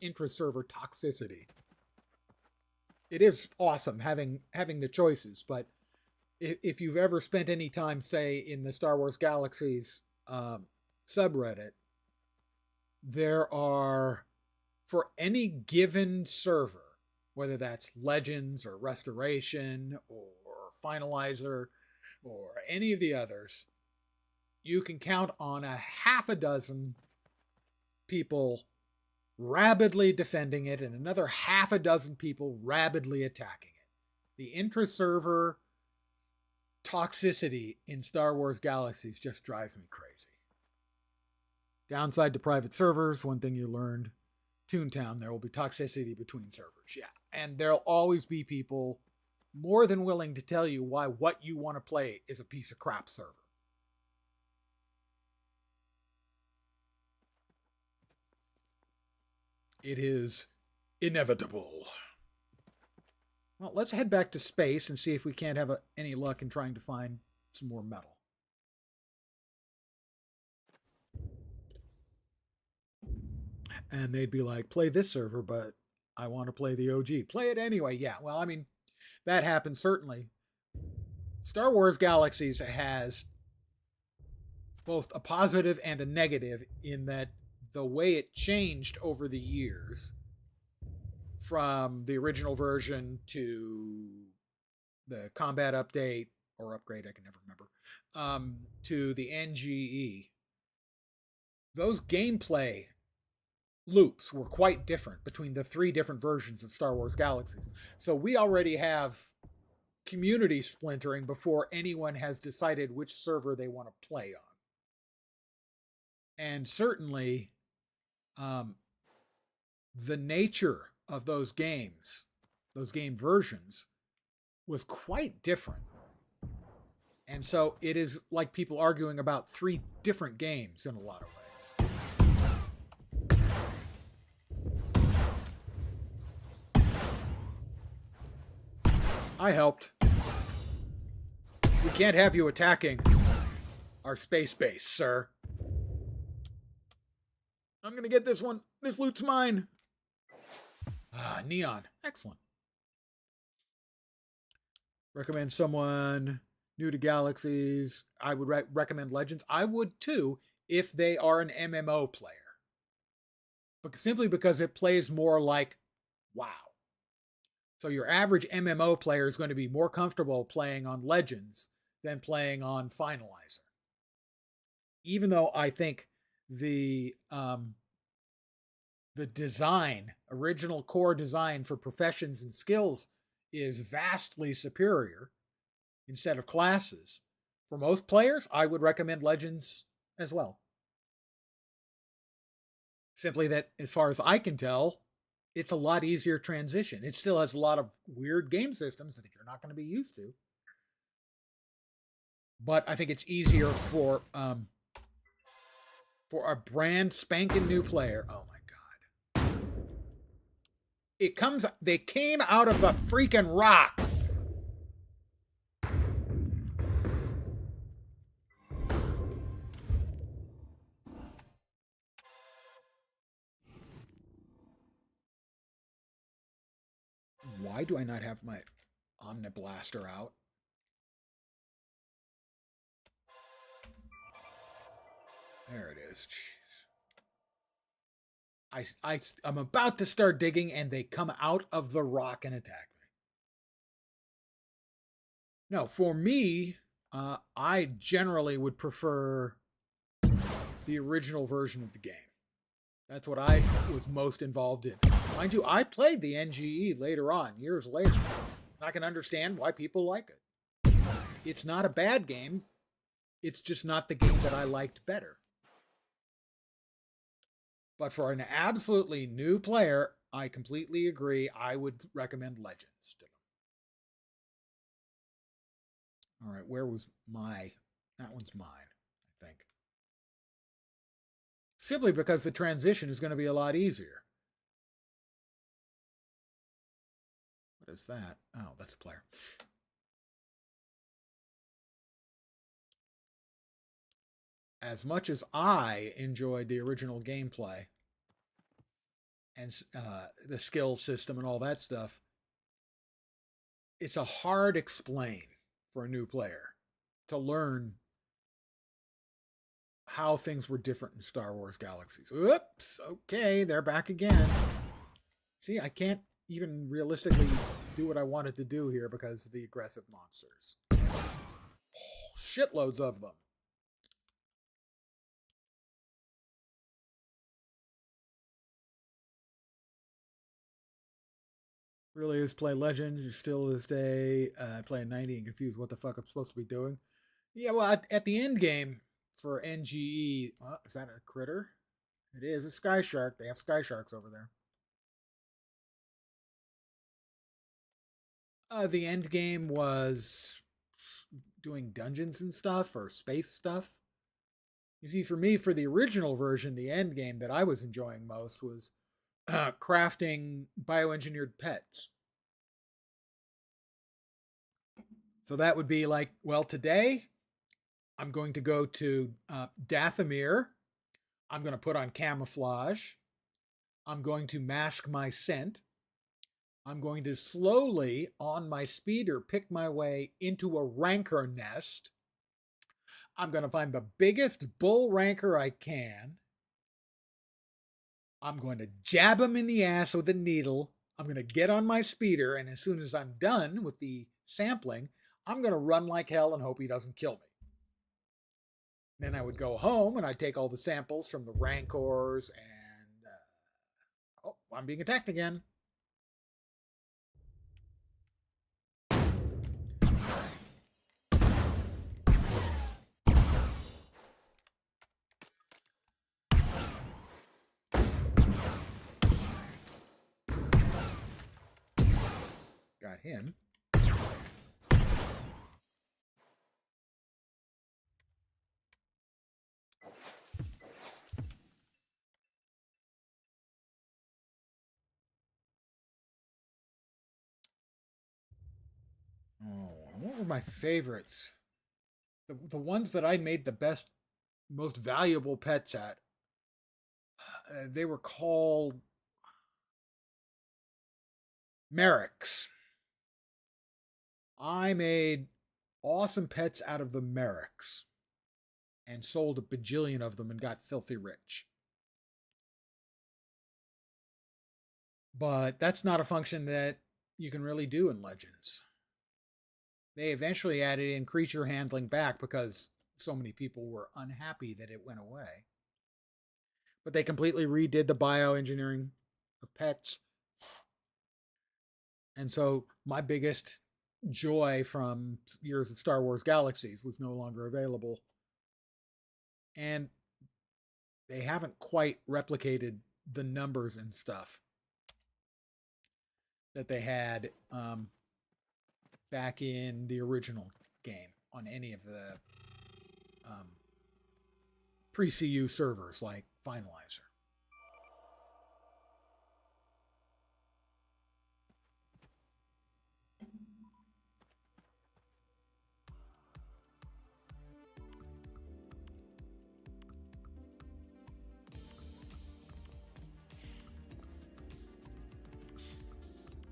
intra-server toxicity. It is awesome having the choices, but if you've ever spent any time, say, in the Star Wars Galaxies subreddit, there are, for any given server, whether that's Legends or Restoration or Finalizer or any of the others, you can count on a half a dozen people rabidly defending it and another half a dozen people rabidly attacking it. The intra-server toxicity in Star Wars Galaxies just drives me crazy. Downside to private servers, one thing you learned, Toontown, there will be toxicity between servers. Yeah. And there'll always be people more than willing to tell you why what you want to play is a piece of crap server. It is inevitable. Well, let's head back to space and see if we can't have any luck in trying to find some more metal. And they'd be like, play this server, but I want to play the OG. Play it anyway. Yeah, well, I mean, that happens certainly. Star Wars Galaxies has both a positive and a negative in that the way it changed over the years from the original version to the combat update or upgrade, I can never remember, to the NGE, those gameplay loops were quite different between the three different versions of Star Wars Galaxies. So we already have community splintering before anyone has decided which server they want to play on. And certainly, the nature of those games, those game versions, was quite different. And so it is like people arguing about three different games in a lot of ways. I helped. We can't have you attacking our space base, sir. I'm going to get this one. This loot's mine. Ah, neon. Excellent. Recommend someone new to Galaxies. I would recommend Legends. I would too if they are an MMO player. But simply because it plays more like WoW. So your average MMO player is going to be more comfortable playing on Legends than playing on Finalizer. Even though I think the design, original core design for professions and skills is vastly superior instead of classes. For most players, I would recommend Legends as well. Simply that, as far as I can tell, it's a lot easier transition. It still has a lot of weird game systems that you're not going to be used to. But I think it's easier for a brand spanking new player. Oh my God. They came out of the freaking rock. Why do I not have my Omniblaster out? There it is. Jeez. I'm about to start digging and they come out of the rock and attack me. No, for me, I generally would prefer the original version of the game. That's what I was most involved in. Mind you, I played the NGE later on, years later. And I can understand why people like it. It's not a bad game. It's just not the game that I liked better. But for an absolutely new player, I completely agree. I would recommend Legends to them. All right, where was that one's mine, I think. Simply because the transition is going to be a lot easier. What is that? Oh, that's a player. As much as I enjoyed the original gameplay and the skill system and all that stuff, it's a hard explain for a new player to learn how things were different in Star Wars Galaxies. Oops, okay, they're back again. See, I can't even realistically do what I wanted to do here because of the aggressive monsters. Oh, shitloads of them. really is play Legends. You're still to this day playing 90 and confused what the fuck I'm supposed to be doing. Yeah, well, at the end game for NGE, is that a critter? It is a sky shark. They have sky sharks over there. The end game was doing dungeons and stuff or space stuff. You see, for me, for the original version, the end game that I was enjoying most was crafting bioengineered pets. So that would be like, well, today I'm going to go to Dathomir. I'm going to put on camouflage. I'm going to mask my scent. I'm going to slowly, on my speeder, pick my way into a rancor nest. I'm going to find the biggest bull rancor I can. I'm going to jab him in the ass with a needle. I'm going to get on my speeder, and as soon as I'm done with the sampling, I'm going to run like hell and hope he doesn't kill me. Then I would go home and I'd take all the samples from the rancors and... oh, I'm being attacked again. Got him. Oh, what were my favorites? The ones that I made the best, most valuable pets at. They were called Merricks. I made awesome pets out of the Merricks and sold a bajillion of them and got filthy rich. But that's not a function that you can really do in Legends. They eventually added in creature handling back because so many people were unhappy that it went away. But they completely redid the bioengineering of pets. And so my biggest joy from years of Star Wars Galaxies was no longer available. And they haven't quite replicated the numbers and stuff that they had back in the original game on any of the pre-CU servers like Finalizer.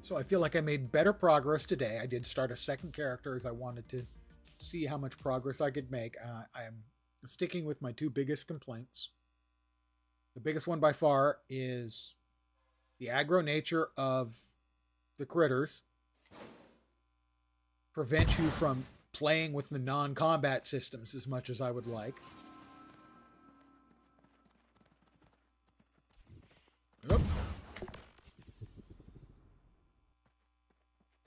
So I feel like I made better progress today. I did start a second character as I wanted to see how much progress I could make. I'm sticking with my two biggest complaints. The biggest one by far is the aggro nature of the critters prevents you from playing with the non-combat systems as much as I would like. Yep.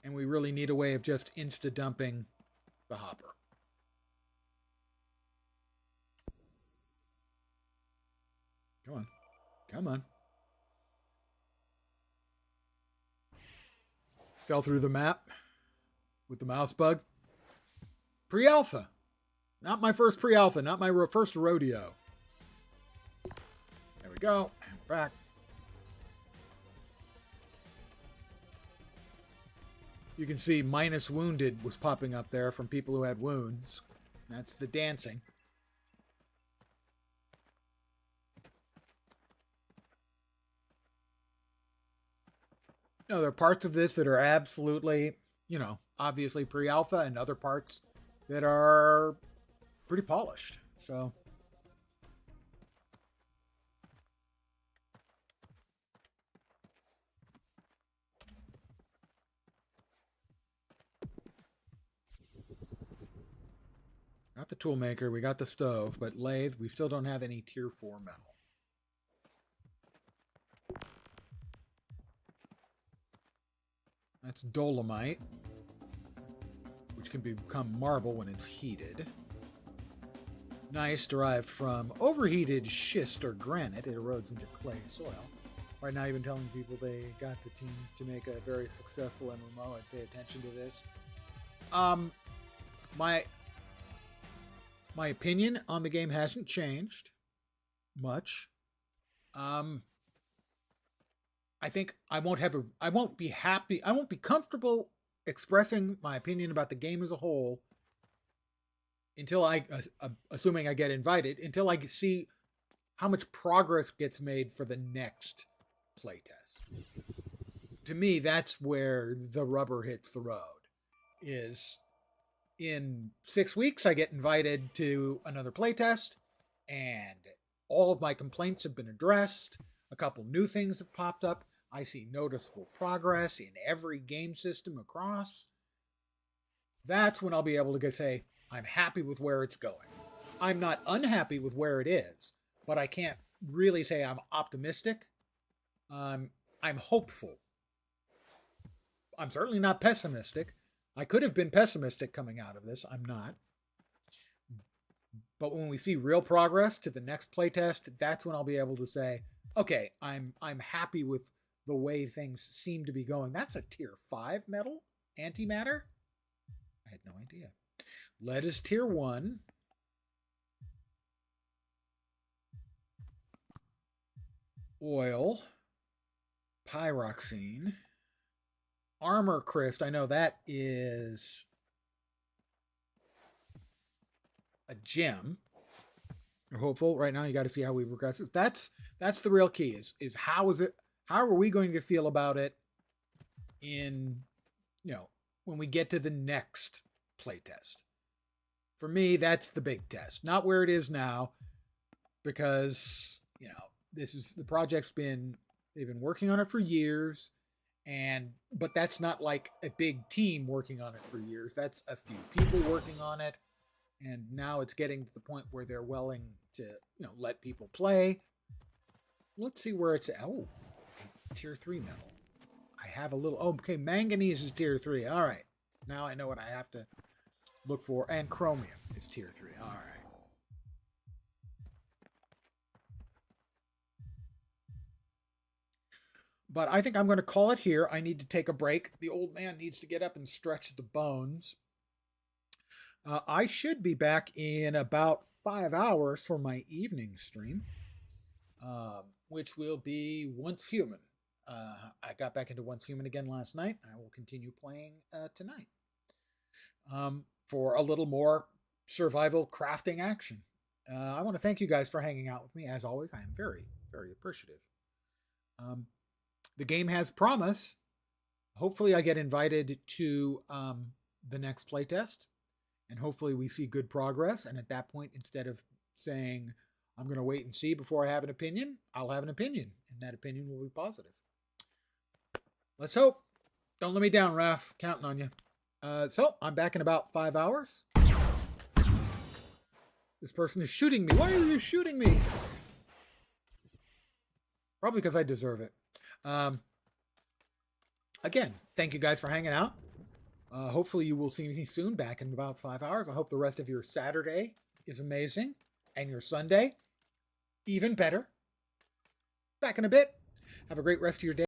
And we really need a way of just insta-dumping the hopper. Come on. Come on. Fell through the map with the mouse bug. Pre-alpha. Not my first pre-alpha. Not my first rodeo. There we go. And we're back. You can see minus wounded was popping up there from people who had wounds. That's the dancing. No, there are parts of this that are absolutely, obviously pre-alpha, and other parts that are pretty polished. So got the toolmaker, we got the stove, but lathe, we still don't have any tier 4 metal. That's dolomite, which can become marble when it's heated. Gneiss derived from overheated schist or granite. It erodes into clay soil. Right now, you've been telling people they got the team to make a very successful MMO. I'd pay attention to this. My opinion on the game hasn't changed much. I think I won't be comfortable expressing my opinion about the game as a whole until assuming I get invited, until I see how much progress gets made for the next playtest. To me, that's where the rubber hits the road. Is in 6 weeks, I get invited to another playtest, and all of my complaints have been addressed. A couple new things have popped up. I see noticeable progress in every game system across. That's when I'll be able to say, I'm happy with where it's going. I'm not unhappy with where it is, but I can't really say I'm optimistic. I'm hopeful. I'm certainly not pessimistic. I could have been pessimistic coming out of this. I'm not. But when we see real progress to the next playtest, that's when I'll be able to say, okay, I'm happy with the way things seem to be going. That's a tier 5 metal antimatter? I had no idea. Lead is tier 1. Oil. Pyroxene. Armor Crest, I know that is a gem. You're hopeful right now. You got to see how we progress. That's the real key. Is how are we going to feel about it in when we get to the next playtest? For me, that's the big test, not where it is now, because this is the project's they've been working on it for years. But that's not like a big team working on it for years. That's a few people working on it. And now it's getting to the point where they're willing to, let people play. Let's see where it's at. Oh, tier 3 metal. I have a little, okay, manganese is tier 3. All right. Now I know what I have to look for. And chromium is tier 3. All right. But I think I'm going to call it here. I need to take a break. The old man needs to get up and stretch the bones. I should be back in about 5 hours for my evening stream, which will be Once Human. I got back into Once Human again last night. I will continue playing tonight for a little more survival crafting action. I want to thank you guys for hanging out with me. As always, I am very, very appreciative. The game has promise. Hopefully I get invited to the next playtest, and hopefully we see good progress. And at that point, instead of saying, I'm going to wait and see before I have an opinion, I'll have an opinion, and that opinion will be positive. Let's hope. Don't let me down, Raph. Counting on you. So I'm back in about 5 hours. This person is shooting me. Why are you shooting me? Probably because I deserve it. Again, thank you guys for hanging out. Hopefully you will see me soon, back in about 5 hours. I hope the rest of your Saturday is amazing, and your Sunday even better. Back in a bit. Have a great rest of your day.